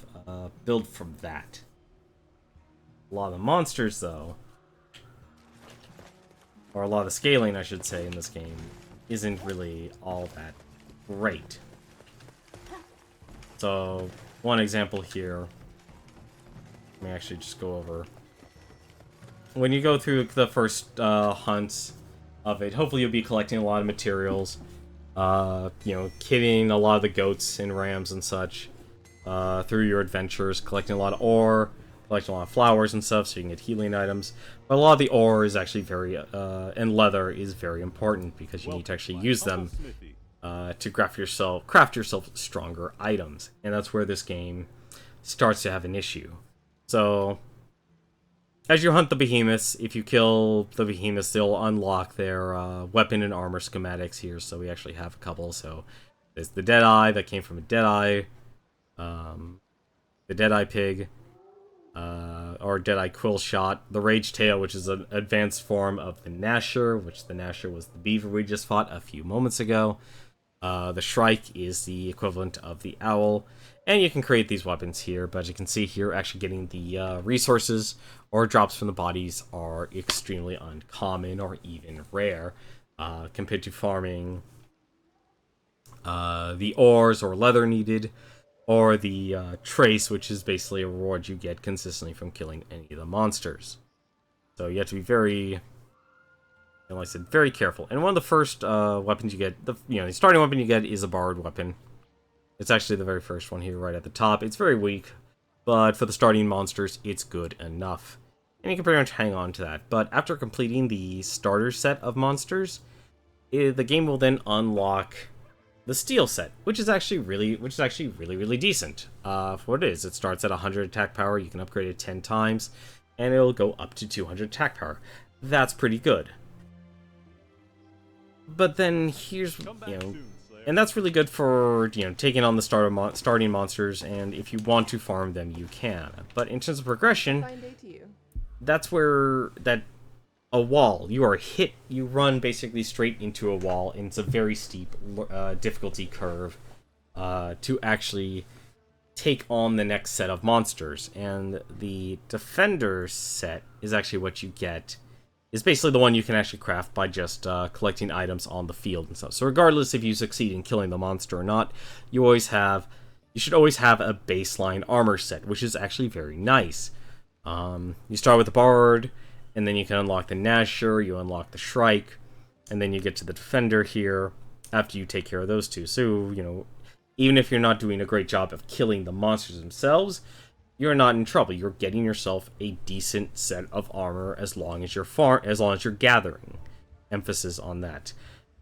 build from that. A lot of the monsters, though, or a lot of the scaling, I should say, in this game, isn't really all that great. So, one example here, let me actually just go over. When you go through the first hunts of it, hopefully you'll be collecting a lot of materials, killing a lot of the goats and rams and such through your adventures, collecting a lot of ore, collecting a lot of flowers and stuff so you can get healing items. But a lot of the ore is actually very, and leather is very important because you need to actually use them to craft yourself stronger items. And that's where this game starts to have an issue. So, as you hunt the behemoths, if you kill the behemoths, they'll unlock their weapon and armor schematics here. So we actually have a couple. So there's the Deadeye that came from a Deadeye, the Deadeye Pig, or Deadeye Quill Shot, the Rage Tail, which is an advanced form of the Gnasher, which the Gnasher was the beaver we just fought a few moments ago. The Shrike is the equivalent of the Owl. And you can create these weapons here, but as you can see here, actually getting the resources or drops from the bodies are extremely uncommon or even rare compared to farming the ores or leather needed, or the trace, which is basically a reward you get consistently from killing any of the monsters. So you have to be very, like I said, very careful. And one of the first weapons you get, the starting weapon you get is a borrowed weapon. It's actually the very first one here right at the top. It's very weak, but for the starting monsters, it's good enough. And you can pretty much hang on to that. But after completing the starter set of monsters, the game will then unlock the steel set, which is actually really decent. For what it is, it starts at 100 attack power. You can upgrade it 10 times, and it'll go up to 200 attack power. That's pretty good. But then here's, and that's really good for, taking on the starting monsters, and if you want to farm them, you can. But in terms of progression, that's where a wall, you run basically straight into a wall, and it's a very steep difficulty curve to actually take on the next set of monsters. And the Defender set is actually what you get. Is basically the one you can actually craft by just collecting items on the field and stuff. So regardless if you succeed in killing the monster or not, you should always have a baseline armor set, which is actually very nice. You start with the Bard, and then you can unlock the Gnasher, you unlock the Shrike, and then you get to the Defender here after you take care of those two. So, even if you're not doing a great job of killing the monsters themselves, you're not in trouble. You're getting yourself a decent set of armor as long as you're gathering. Emphasis on that.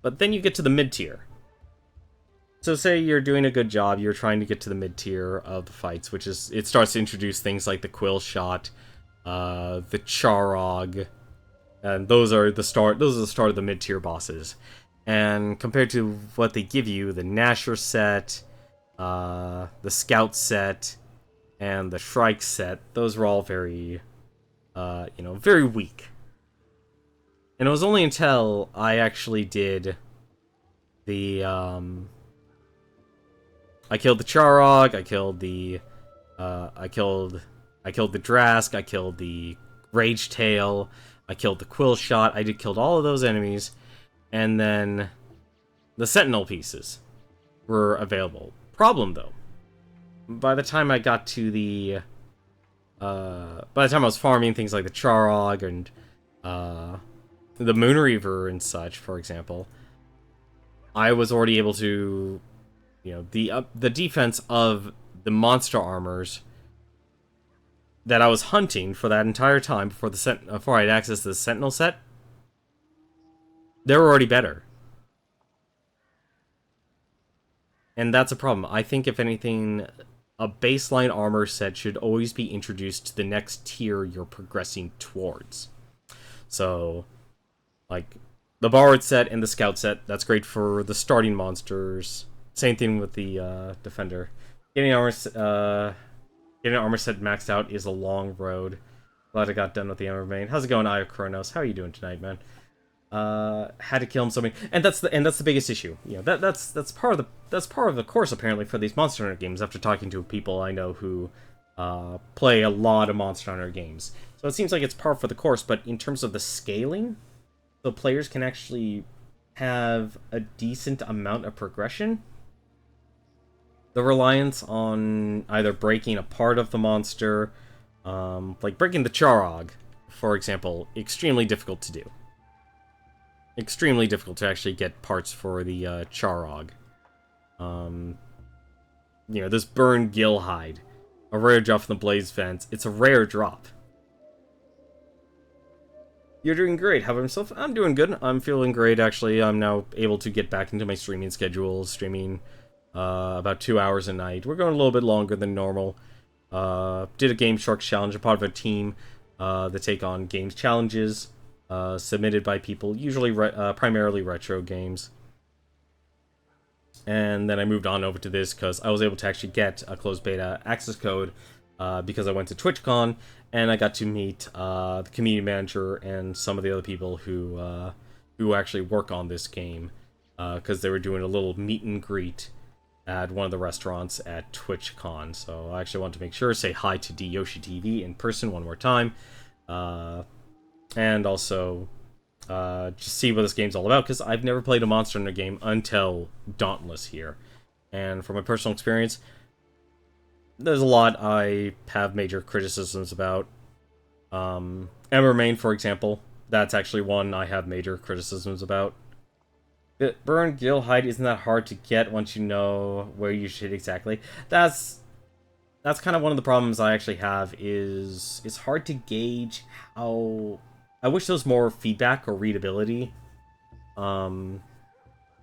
But then you get to the mid-tier. So say you're doing a good job, you're trying to get to the mid-tier of the fights, which is, it starts to introduce things like the Quill Shot, the Charog, and those are the start of the mid-tier bosses. And compared to what they give you, the Nasher set, the Scout set, and the Shrike set, those were all very, very weak. And it was only until I actually did the, I killed the Charog, I killed the Drask, I killed the Rage Tail, I killed the Quill Shot, I killed all of those enemies, and then the Sentinel pieces were available. Problem, though, by the time I got to the, by the time I was farming things like the Charog and, the Moonreaver and such, for example, I was already able to, the defense of the monster armors that I was hunting for that entire time before I had access to the Sentinel set, they were already better. And that's a problem. I think, if anything, a baseline armor set should always be introduced to the next tier you're progressing towards. So, like, the Borrowed set and the Scout set, that's great for the starting monsters. Same thing with the Defender. Getting armor set maxed out is a long road. Glad I got done with the Embermane. How's it going, Io Kronos? How are you doing tonight, man? Had to kill him so many, and that's the biggest issue. That's part of the course, apparently, for these Monster Hunter games. After talking to people I know who play a lot of Monster Hunter games, so it seems like it's par for the course. But in terms of the scaling, so players can actually have a decent amount of progression. The reliance on either breaking a part of the monster, like breaking the Charog, for example, extremely difficult to do. Extremely difficult to actually get parts for the Charog. This Burn Gillhide, a rare drop from the Blaze Vents. It's a rare drop. You're doing great. How about yourself? I'm doing good. I'm feeling great, actually. I'm now able to get back into my streaming schedule, streaming about 2 hours a night. We're going a little bit longer than normal. Did a Game Sharks challenge, a part of a team that take on games challenges submitted by people, usually primarily retro games. And then I moved on over to this because I was able to actually get a closed beta access code because I went to TwitchCon, and I got to meet the community manager and some of the other people who actually work on this game, because they were doing a little meet and greet at one of the restaurants at TwitchCon. So I actually want to make sure, say hi to DYoshi TV in person one more time, and also just see what this game's all about, because I've never played a Monster Hunter game until Dauntless here. And from my personal experience, there's a lot I have major criticisms about. Embermane, for example, that's actually one I have major criticisms about. Burn Gillhide isn't that hard to get once you know where you should exactly. That's kind of one of the problems I actually have, is it's hard to gauge how... I wish there was more feedback or readability.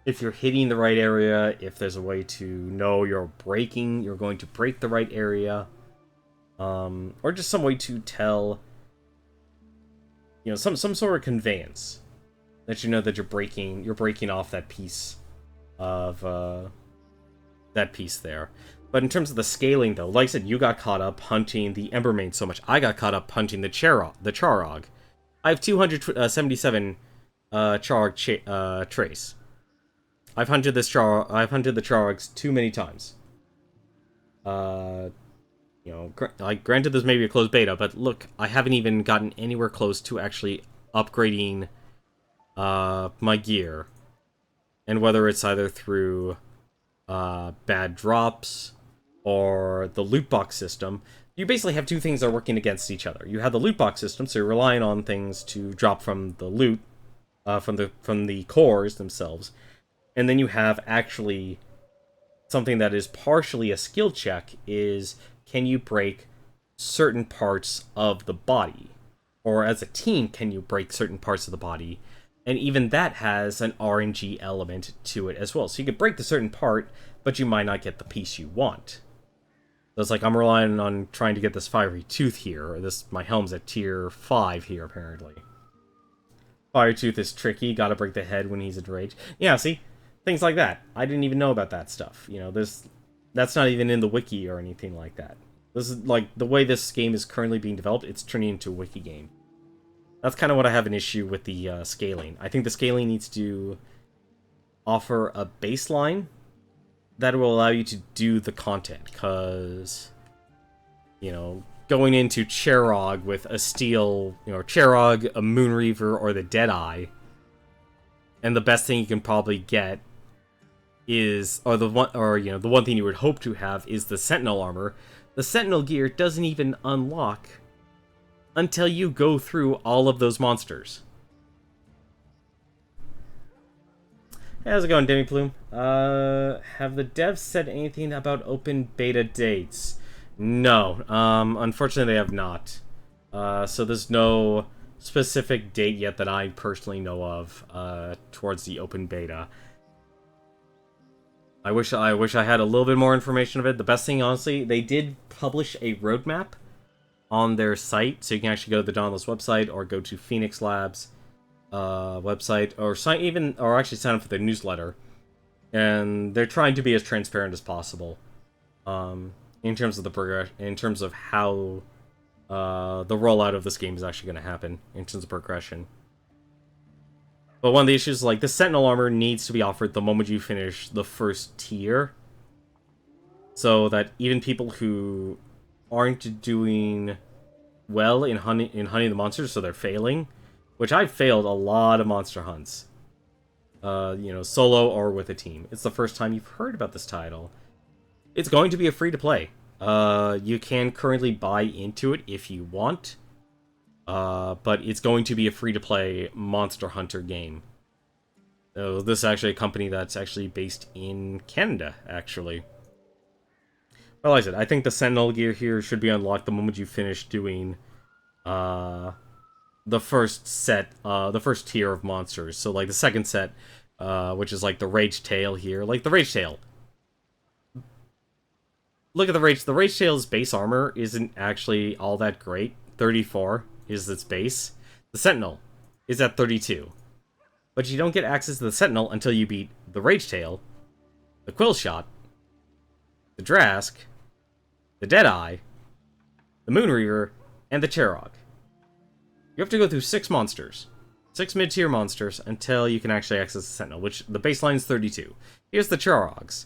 If you're hitting the right area, if there's a way to know you're going to break the right area, or just some way to tell, some sort of conveyance that you know that you're breaking off that piece of that piece there. But in terms of the scaling, though, like I said, you got caught up hunting the Embermane so much. I got caught up hunting the Charog. I have 277 Charog trace. I've hunted the Charogs too many times. Granted, there's maybe a closed beta, but look, I haven't even gotten anywhere close to actually upgrading my gear. And whether it's either through bad drops or the loot box system, you basically have two things that are working against each other. You have the loot box system, so you're relying on things to drop from the loot, from the cores themselves, and then you have actually something that is partially a skill check is, can you break certain parts of the body? Or as a team, can you break certain parts of the body? And even that has an RNG element to it as well. So you could break the certain part, but you might not get the piece you want. So it's like, I'm relying on trying to get this fiery tooth here, or my helm's at tier 5 here, apparently. Fire tooth is tricky, gotta break the head when he's enraged. Yeah, see? Things like that. I didn't even know about that stuff. You know, that's not even in the wiki or anything like that. This is, like, the way this game is currently being developed, it's turning into a wiki game. That's kind of what I have an issue with the scaling. I think the scaling needs to offer a baseline that will allow you to do the content, because, you know, going into Cherog with a steel, you know, Cherog, a Moonreaver, or the Deadeye, and the best thing you can probably get is, the one thing you would hope to have is the Sentinel armor. The Sentinel gear doesn't even unlock until you go through all of those monsters. Hey, how's it going, Demi Plume? Have the devs said anything about open beta dates? No, unfortunately they have not. So there's no specific date yet that I personally know of, towards the open beta. I wish I had a little bit more information of it. The best thing, honestly, they did publish a roadmap on their site, so you can actually go to the Dauntless website or go to Phoenix Labs website, or actually sign up for their newsletter. And they're trying to be as transparent as possible in terms of in terms of how the rollout of this game is actually going to happen in terms of progression. But one of the issues, like, the Sentinel armor needs to be offered the moment you finish the first tier, so that even people who aren't doing well in hunting the monsters, so they're failing, which I've failed a lot of monster hunts, you know, solo or with a team. It's the first time you've heard about this title. It's going to be a free-to-play. You can currently buy into it if you want, but it's going to be a free-to-play Monster Hunter game. So this is actually a company that's actually based in Canada, actually. Well, like I said, I think the Sentinel gear here should be unlocked the moment you finish doing the first tier of monsters. So, like, the second set, which is, like, the Rage Tail here. Like, the Rage Tail. Look at the Rage Tail's base armor isn't actually all that great. 34 is its base. The Sentinel is at 32. But you don't get access to the Sentinel until you beat the Rage Tail, the Quill Shot, the Drask, the Deadeye, the Moonreaver, and the Cherog. You have to go through 6 monsters. 6 mid-tier monsters until you can actually access the Sentinel, which the baseline is 32. Here's the Cherogs.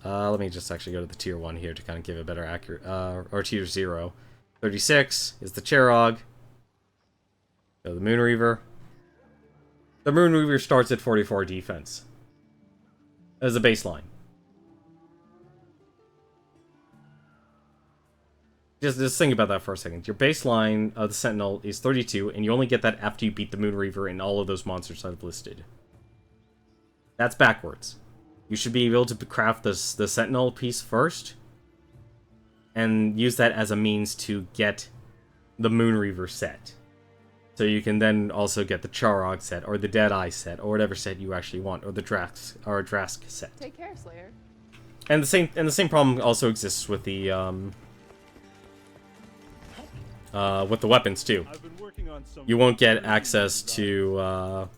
Let me just actually go to the tier 1 here to kind of give a better accurate, or tier 0. 36 is the Cherog. Go to the Moonreaver. The Moonreaver starts at 44 defense as a baseline. Just think about that for a second. Your baseline of the Sentinel is 32, and you only get that after you beat the Moonreaver and all of those monsters I've listed. That's backwards. You should be able to craft the Sentinel piece first, and use that as a means to get the Moonreaver set. So you can then also get the Charog set, or the Deadeye set, or whatever set you actually want, or the Drask set. Take care, Slayer. And the same problem also exists with the weapons too. You won't get access to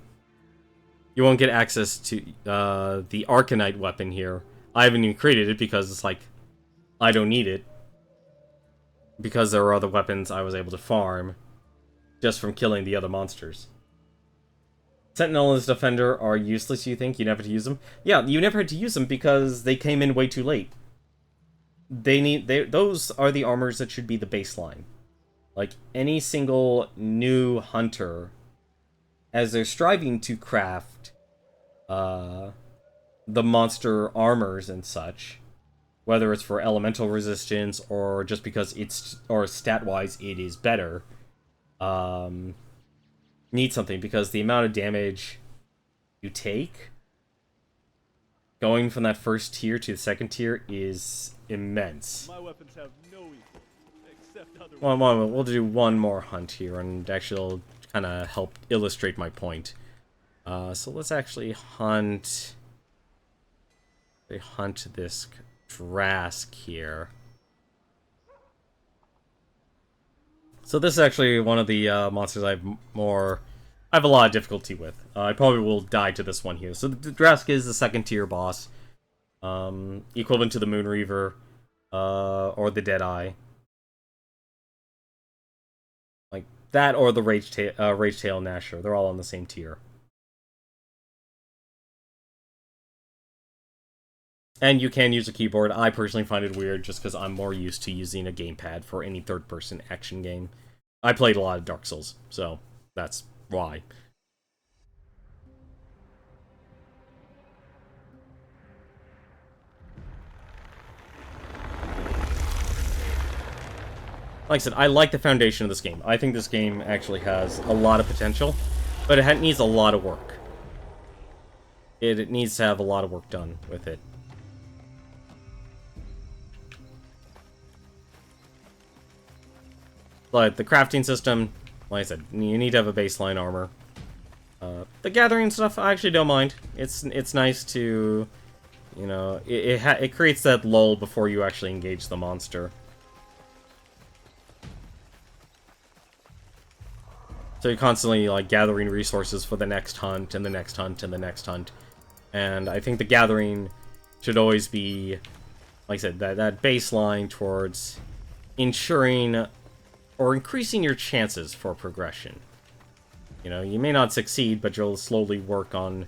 the Arcanite weapon here. I haven't even created it because it's like I don't need it, because there are other weapons I was able to farm just from killing the other monsters. Sentinel and his Defender are useless, you think? You never had to use them? Yeah, you never had to use them because they came in way too late. Those are the armors that should be the baseline. Like, any single new hunter, as they're striving to craft the monster armors and such, whether it's for elemental resistance or just because stat-wise it is better, need something, because the amount of damage you take going from that first tier to the second tier is immense. My weapons have no equal, except other We'll do one more hunt here, and actually it'll kind of help illustrate my point. So let's actually hunt this Drask here. So this is actually one of the monsters I have a lot of difficulty with. I probably will die to this one here. So the Drask is the second tier boss, equivalent to the Moonreaver or the Deadeye, like that, or the Ragetail Gnasher. They're all on the same tier. And you can use a keyboard. I personally find it weird just because I'm more used to using a gamepad for any third-person action game. I played a lot of Dark Souls, so that's why. Like I said, I like the foundation of this game. I think this game actually has a lot of potential, but it needs a lot of work. It needs to have a lot of work done with it. But the crafting system, like I said, you need to have a baseline armor. The gathering stuff, I actually don't mind. It's nice to, you know, it creates that lull before you actually engage the monster. So you're constantly like gathering resources for the next hunt and the next hunt and the next hunt. And I think the gathering should always be, like I said, that baseline towards ensuring or increasing your chances for progression. You know, you may not succeed, but you'll slowly work on,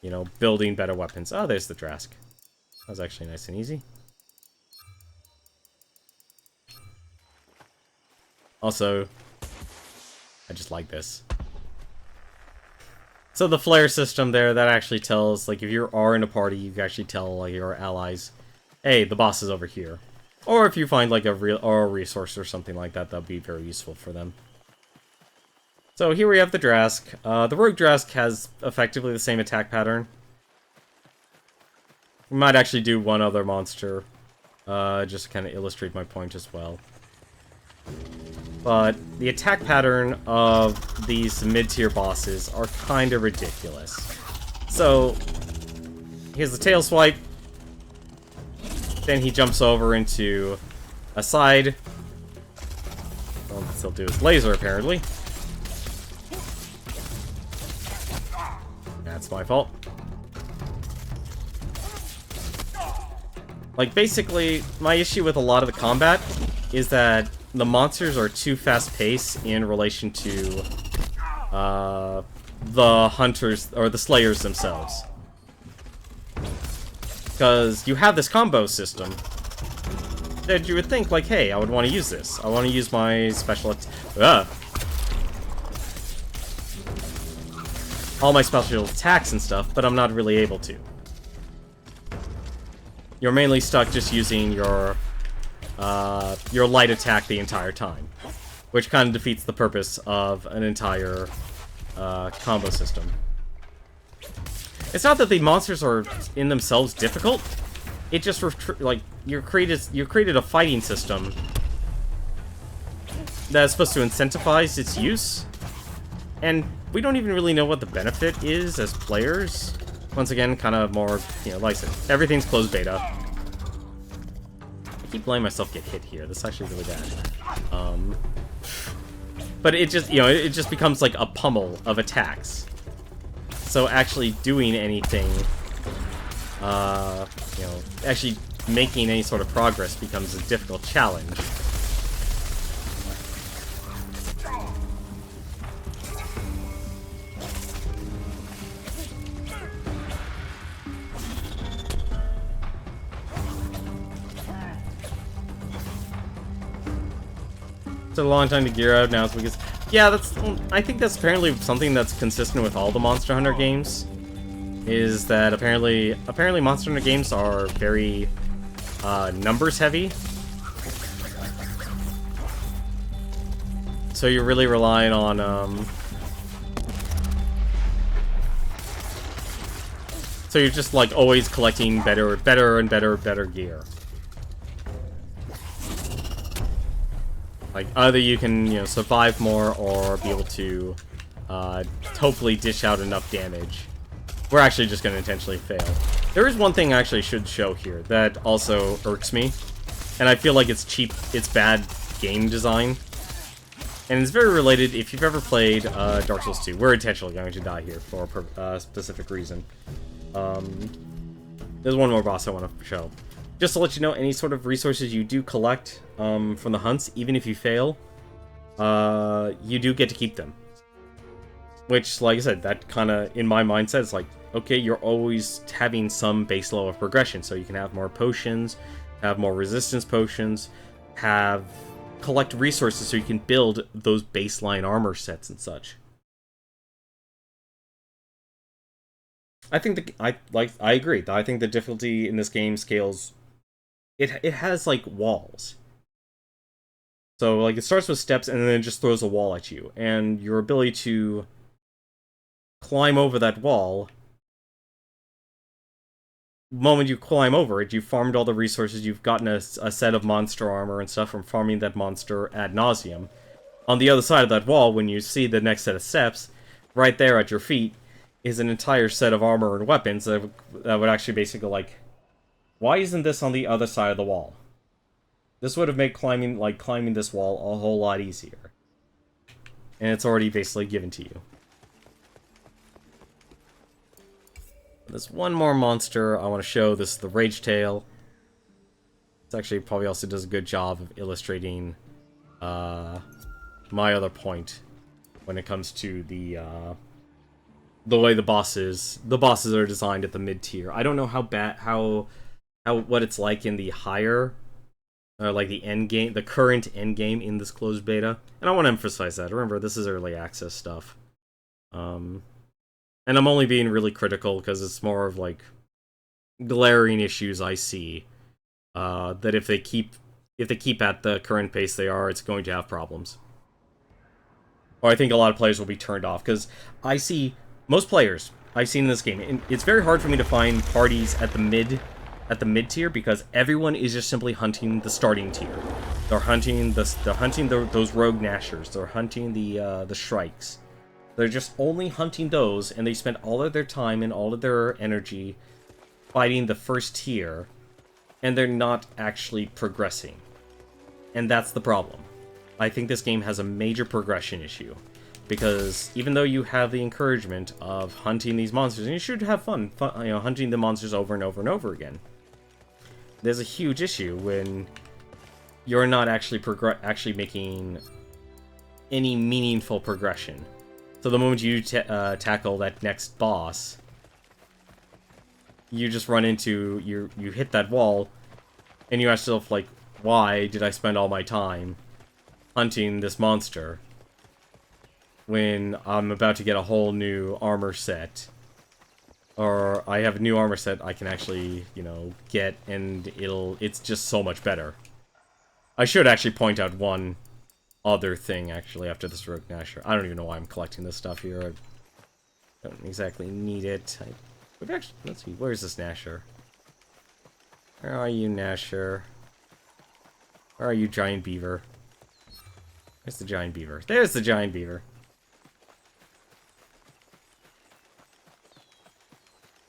you know, building better weapons. Oh, there's the Drask. That was actually nice and easy. Also, I just like this. So the flare system there, that actually tells, like, if you are in a party, you can actually tell, like, your allies, hey, the boss is over here. Or if you find, like, a resource or something like that, that'll be very useful for them. So here we have the Drask. The Rogue Drask has effectively the same attack pattern. We might actually do one other monster, just to kind of illustrate my point as well. But the attack pattern of these mid-tier bosses are kind of ridiculous. So, here's the tail swipe. Then he jumps over into a side. Well, still do his laser, apparently. That's my fault. Like, basically, my issue with a lot of the combat is that the monsters are too fast-paced in relation to the hunters, or the slayers themselves. Because you have this combo system that you would think, like, hey, I would want to use this. I want to use my special all my special attacks and stuff, but I'm not really able to. You're mainly stuck just using your light attack the entire time, which kind of defeats the purpose of an entire combo system. It's not that the monsters are in themselves difficult. It just like you created a fighting system that's supposed to incentivize its use, and we don't even really know what the benefit is as players. Once again, kind of more, you know, like I said, everything's closed beta. I keep letting myself get hit here. This is actually really bad. But it just, you know, it just becomes like a pummel of attacks. So actually doing anything, you know, actually making any sort of progress becomes a difficult challenge. A long time to gear out now, is because, yeah, I think that's apparently something that's consistent with all the Monster Hunter games, is that apparently Monster Hunter games are very numbers heavy, so you're really relying on So you're just like always collecting better and better gear. Like either you can, you know, survive more or be able to hopefully dish out enough damage. We're actually just going to intentionally fail. There is one thing I actually should show here that also irks me, and I feel like it's cheap, it's bad game design. And it's very related, if you've ever played Dark Souls 2. We're intentionally going to die here for a specific reason. There's one more boss I want to show. Just to let you know, any sort of resources you do collect from the hunts, even if you fail, you do get to keep them. Which, like I said, that kind of, in my mindset, is like, okay, you're always having some base level of progression, so you can have more potions, have more resistance potions, collect resources so you can build those baseline armor sets and such. I think I agree. I think the difficulty in this game scales. It has like walls. So like it starts with steps and then it just throws a wall at you, and your ability to climb over that wall. The moment you climb over it, you've farmed all the resources, you've gotten a set of monster armor and stuff from farming that monster ad nauseum. On the other side of that wall, when you see the next set of steps, right there at your feet, is an entire set of armor and weapons that would actually basically like, why isn't this on the other side of the wall? This would have made climbing this wall a whole lot easier. And it's already basically given to you. There's one more monster I want to show. This is the Rage Tail. This actually probably also does a good job of illustrating my other point when it comes to the way the bosses are designed at the mid tier. I don't know what it's like in the higher, like the end game, the current end game in this closed beta. And I want to emphasize that. Remember, this is early access stuff. And I'm only being really critical because it's more of like glaring issues I see. That if they keep at the current pace they are, it's going to have problems. Or I think a lot of players will be turned off because I see most players I've seen in this game. And it's very hard for me to find parties at the mid tier because everyone is just simply hunting the starting tier. They're hunting those rogue Nashers. They're hunting the Shrikes. They're just only hunting those, and they spend all of their time and all of their energy fighting the first tier, and they're not actually progressing. And that's the problem. I think this game has a major progression issue, because even though you have the encouragement of hunting these monsters, and you should have fun hunting the monsters over and over and over again, there's a huge issue when you're not actually making any meaningful progression. So the moment you tackle that next boss, you just run into, you hit that wall, and you ask yourself, like, why did I spend all my time hunting this monster when I'm about to get a whole new armor set? Or I have a new armor set I can actually, get, and it's just so much better. I should actually point out one other thing, actually, after this Rogue Nasher. I don't even know why I'm collecting this stuff here. I don't exactly need it. Let's see, where's this Nasher? Where are you, Nasher? Where are you, Giant Beaver? Where's the Giant Beaver? There's the Giant Beaver.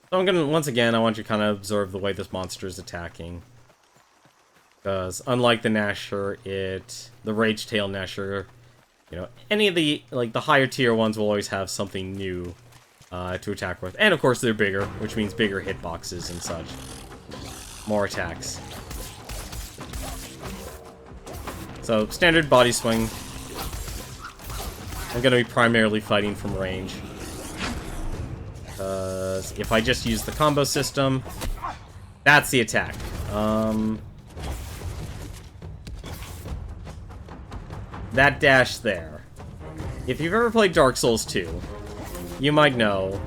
So I'm gonna, once again, I want you to kind of observe the way this monster is attacking. Because unlike the Nasher, the Rage Tail Nasher, any of the higher tier ones will always have something new to attack with. And of course they're bigger, which means bigger hitboxes and such. More attacks. So, standard body swing. I'm gonna be primarily fighting from range. Because if I just use the combo system, that's the attack. That dash there. If you've ever played Dark Souls 2, you might know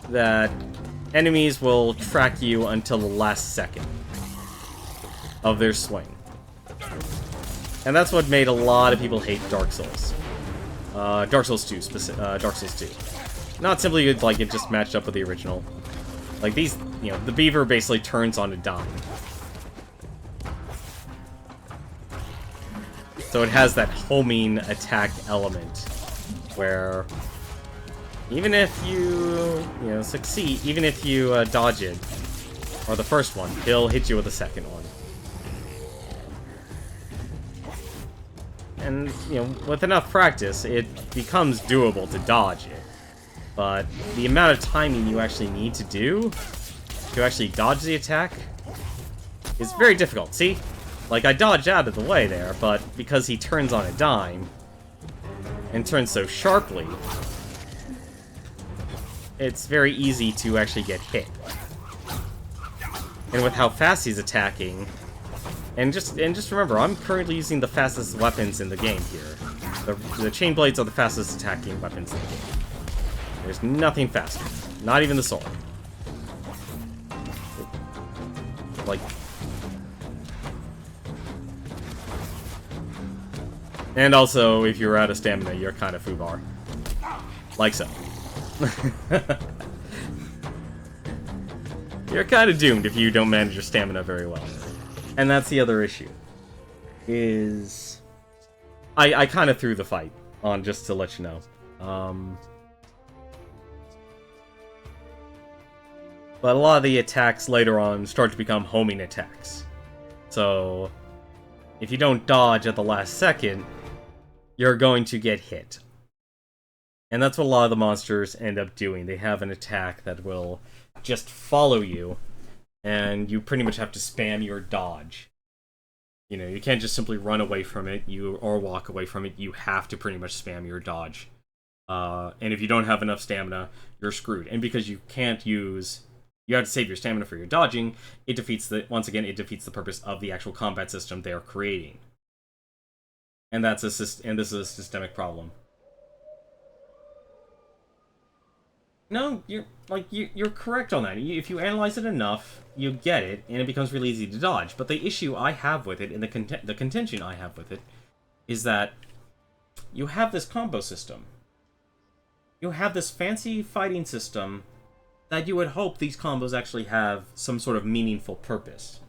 that enemies will track you until the last second of their swing. And that's what made a lot of people hate Dark Souls. Dark Souls 2, Dark Souls 2. Not simply like it just matched up with the original, Like these, you know, the beaver basically turns on a dime. So it has that homing attack element where even if you know, succeed, even if you dodge it, or the first one, he'll hit you with the second one. And, you know, with enough practice, it becomes doable to dodge it. But the amount of timing you actually need to do to actually dodge the attack is very difficult. See? Like, I dodged out of the way there, but because he turns on a dime, and turns so sharply, it's very easy to actually get hit. And with how fast he's attacking, and just remember, I'm currently using the fastest weapons in the game here. The chain blades are the fastest attacking weapons in the game. There's nothing faster. Not even the sword. Like... And also, if you're out of stamina, you're kind of foobar. Like so. You're kind of doomed if you don't manage your stamina very well. And that's the other issue. Is... I kind of threw the fight on just to let you know. But a lot of the attacks later on start to become homing attacks. So, if you don't dodge at the last second, you're going to get hit. And that's what a lot of the monsters end up doing. They have an attack that will just follow you, and you pretty much have to spam your dodge. You know, you can't just simply run away from it, or walk away from it. You have to pretty much spam your dodge. And if you don't have enough stamina, you're screwed. And because you can't use... You have to save your stamina for your dodging, it defeats the... Once again, it defeats the purpose of the actual combat system they are creating. And that's and this is a systemic problem. No, you're correct on that. If you analyze it enough, you get it, and it becomes really easy to dodge. But the issue I have with it, and the contention I have with it, is that you have this combo system. You have this fancy fighting system that you would hope these combos actually have some sort of meaningful purpose.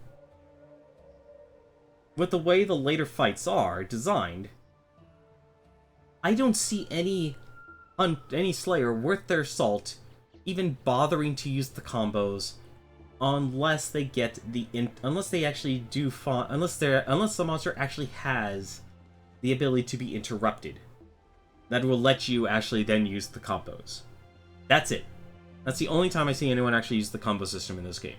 With the way the later fights are designed, I don't see any Slayer worth their salt even bothering to use the combos unless they get unless the monster actually has the ability to be interrupted that will let you actually then use the combos. That's it. That's the only time I see anyone actually use the combo system in this game.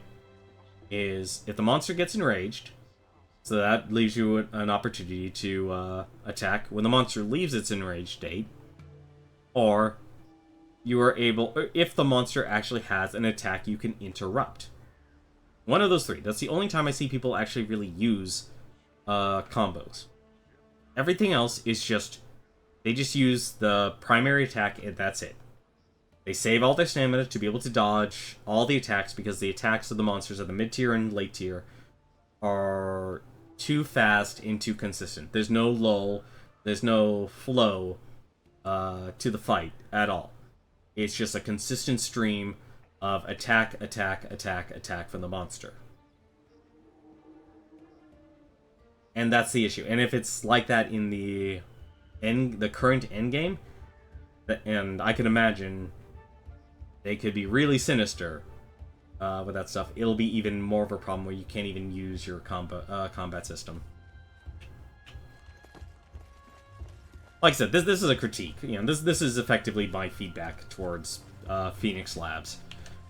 Is if the monster gets enraged, so that leaves you an opportunity to attack when the monster leaves its enraged state, or you are able, if the monster actually has an attack you can interrupt. One of those three. That's the only time I see people actually really use combos. Everything else is just, they just use the primary attack and that's it. They save all their stamina to be able to dodge all the attacks because the attacks of the monsters at the mid-tier and late tier are too fast and too consistent. There's no lull, there's no flow to the fight at all. It's just a consistent stream of attack, attack, attack, attack from the monster. And that's the issue. And if it's like that in the current endgame, and I can imagine they could be really sinister with that stuff, it'll be even more of a problem where you can't even use your combat system. Like I said, this is a critique. You know, this is effectively my feedback towards Phoenix Labs.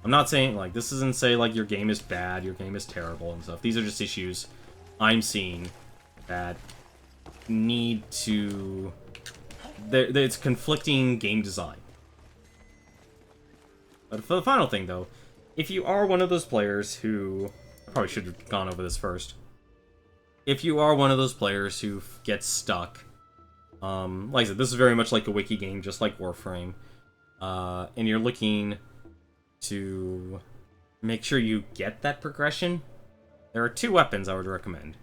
I'm not saying, like, this isn't say, like, your game is bad, your game is terrible and stuff. These are just issues I'm seeing that need to... It's conflicting game design. But for the final thing, though, if you are one of those players who... I probably should have gone over this first. If you are one of those players who gets stuck... like I said, this is very much like a wiki game, just like Warframe. And you're looking to make sure you get that progression. There are two weapons I would recommend.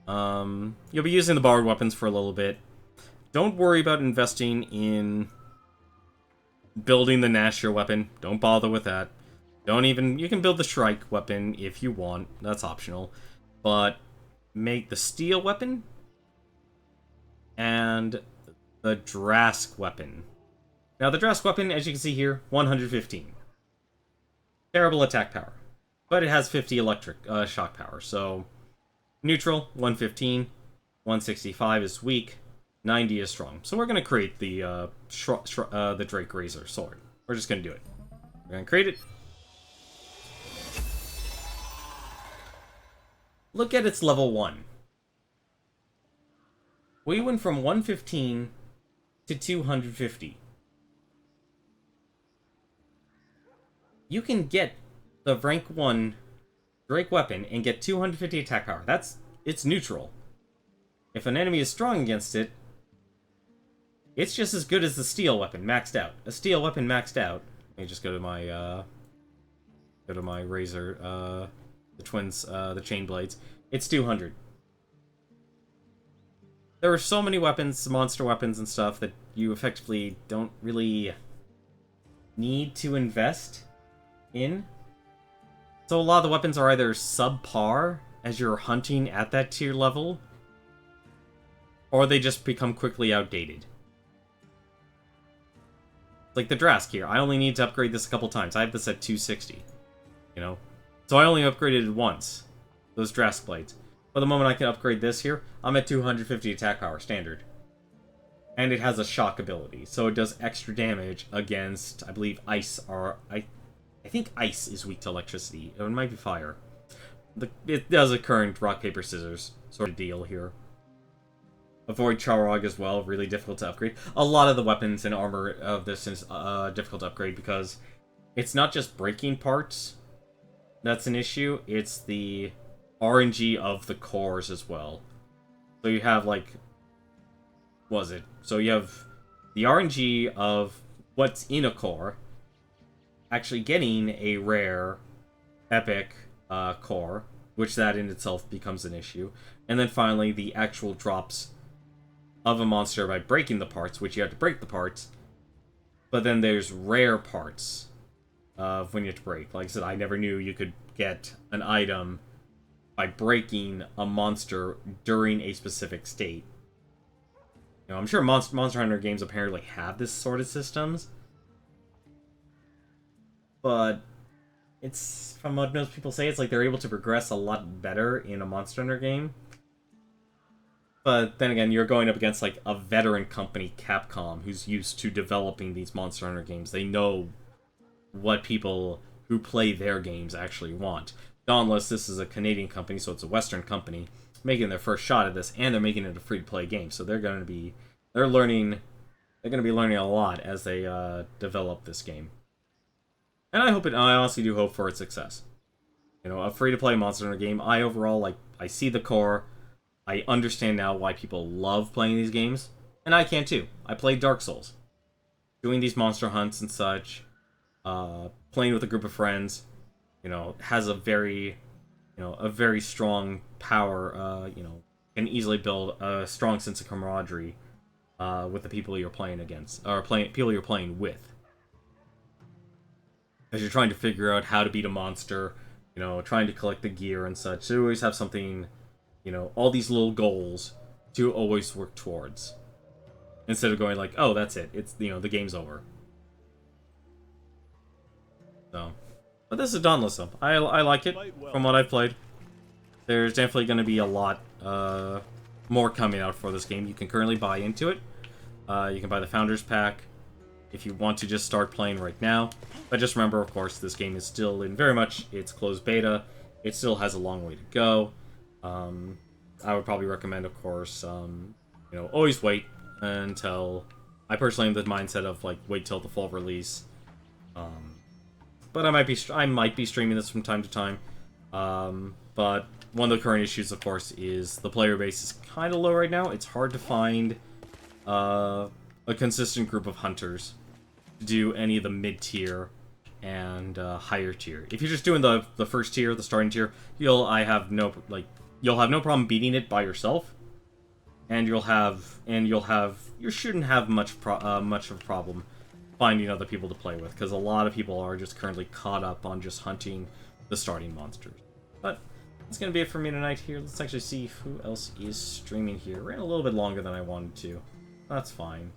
You'll be using the borrowed weapons for a little bit. Don't worry about investing in building the Nashor weapon. Don't bother with that. You can build the Shrike weapon if you want, that's optional. But make the Steel weapon and the Drask weapon. Now the Drask weapon, as you can see here, 115. Terrible attack power. But it has 50 electric shock power, so neutral, 115, 165 is weak, 90 is strong. So we're going to create the Drake Razor sword. We're just going to do it. We're going to create it. Look at its level 1. We went from 115 to 250. You can get the rank 1 Drake weapon and get 250 attack power. It's neutral. If an enemy is strong against it, it's just as good as the steel weapon maxed out. A steel weapon maxed out. Let me just go to my razor, the twins, the chain blades. It's 200. There are so many weapons, monster weapons and stuff, that you effectively don't really need to invest in. So a lot of the weapons are either subpar as you're hunting at that tier level, or they just become quickly outdated. Like the Drask here, I only need to upgrade this a couple times. I have this at 260, you know? So I only upgraded it once, those Drask blades. But the moment I can upgrade this here, I'm at 250 attack power, standard. And it has a shock ability, so it does extra damage against, I believe, ice, or I think ice is weak to electricity. It might be fire. It does a current rock, paper, scissors sort of deal here. Avoid Charog as well, really difficult to upgrade. A lot of the weapons and armor of this is difficult to upgrade because it's not just breaking parts that's an issue, it's the RNG of the cores as well. So you have, like, what was it? So you have the RNG of what's in a core, actually getting a rare, epic core, which that in itself becomes an issue. And then finally, the actual drops of a monster by breaking the parts, which you have to break the parts. But then there's rare parts of when you have to break. Like I said, I never knew you could get an item by breaking a monster during a specific state. You know, I'm sure Monster Hunter games apparently have this sort of systems. But it's, from what most people say, it's like they're able to progress a lot better in a Monster Hunter game. But then again, you're going up against like a veteran company, Capcom, who's used to developing these Monster Hunter games. They know what people who play their games actually want. Dauntless, this is a Canadian company, so it's a Western company, making their first shot at this, and they're making it a free-to-play game. So they're going to be learning a lot as they develop this game. And I honestly do hope for its success. You know, a free-to-play Monster Hunter game, I see the core. I understand now why people love playing these games, and I can too. I played Dark Souls, doing these monster hunts and such, playing with a group of friends. You know, has a very strong power. You know, can easily build a strong sense of camaraderie with the people you're playing against, or people you're playing with, as you're trying to figure out how to beat a monster. You know, trying to collect the gear and such. So you always have something. You know, all these little goals to always work towards. Instead of going like, oh, that's it. It's, you know, the game's over. So. But this is Dauntless, though. I like it from what I've played. There's definitely going to be a lot more coming out for this game. You can currently buy into it. You can buy the Founders Pack if you want to just start playing right now. But just remember, of course, this game is still in very much its closed beta. It still has a long way to go. I would probably recommend, of course, you know, always wait until... I personally am the mindset of, like, wait till the full release. But I might be streaming this from time to time. But one of the current issues, of course, is the player base is kind of low right now. It's hard to find a consistent group of hunters to do any of the mid-tier and higher tier. If you're just doing the first tier, the starting tier, you'll have no problem beating it by yourself, and you shouldn't have much of a problem finding other people to play with, because a lot of people are just currently caught up on just hunting the starting monsters. But that's going to be it for me tonight here. Let's actually see who else is streaming here. Ran a little bit longer than I wanted to. That's fine.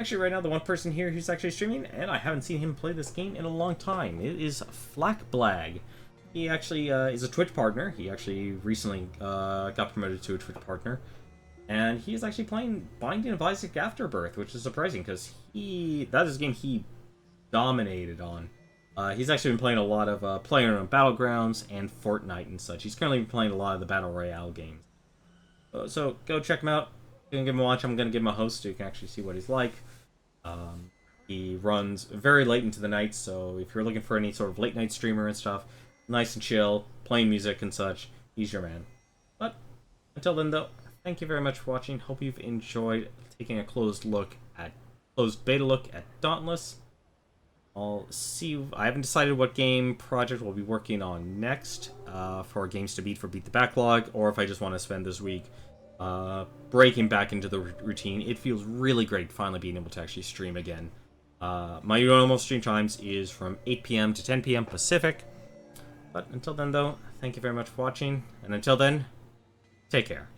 Actually, right now, the one person here who's actually streaming, and I haven't seen him play this game in a long time, it is Flackblag. He actually is a Twitch partner. He actually recently got promoted to a Twitch partner. And he is actually playing Binding of Isaac Afterbirth, which is surprising, because that is a game he dominated on. He's actually been playing a lot of PlayerUnknown's Battlegrounds and Fortnite and such. He's currently playing a lot of the Battle Royale games. So go check him out. You can give him a watch. I'm going to give him a host so you can actually see what he's like. He runs very late into the night, so if you're looking for any sort of late night streamer and stuff, nice and chill, playing music and such, he's your man. But until then, though, thank you very much for watching. Hope you've enjoyed taking a closed beta look at Dauntless. I'll see. I haven't decided what game project we'll be working on next for games to beat for Beat the Backlog, or if I just want to spend this week breaking back into the routine. It feels really great finally being able to actually stream again. My normal stream times is from 8 p.m. to 10 p.m. Pacific. But until then, though, thank you very much for watching, and until then, take care.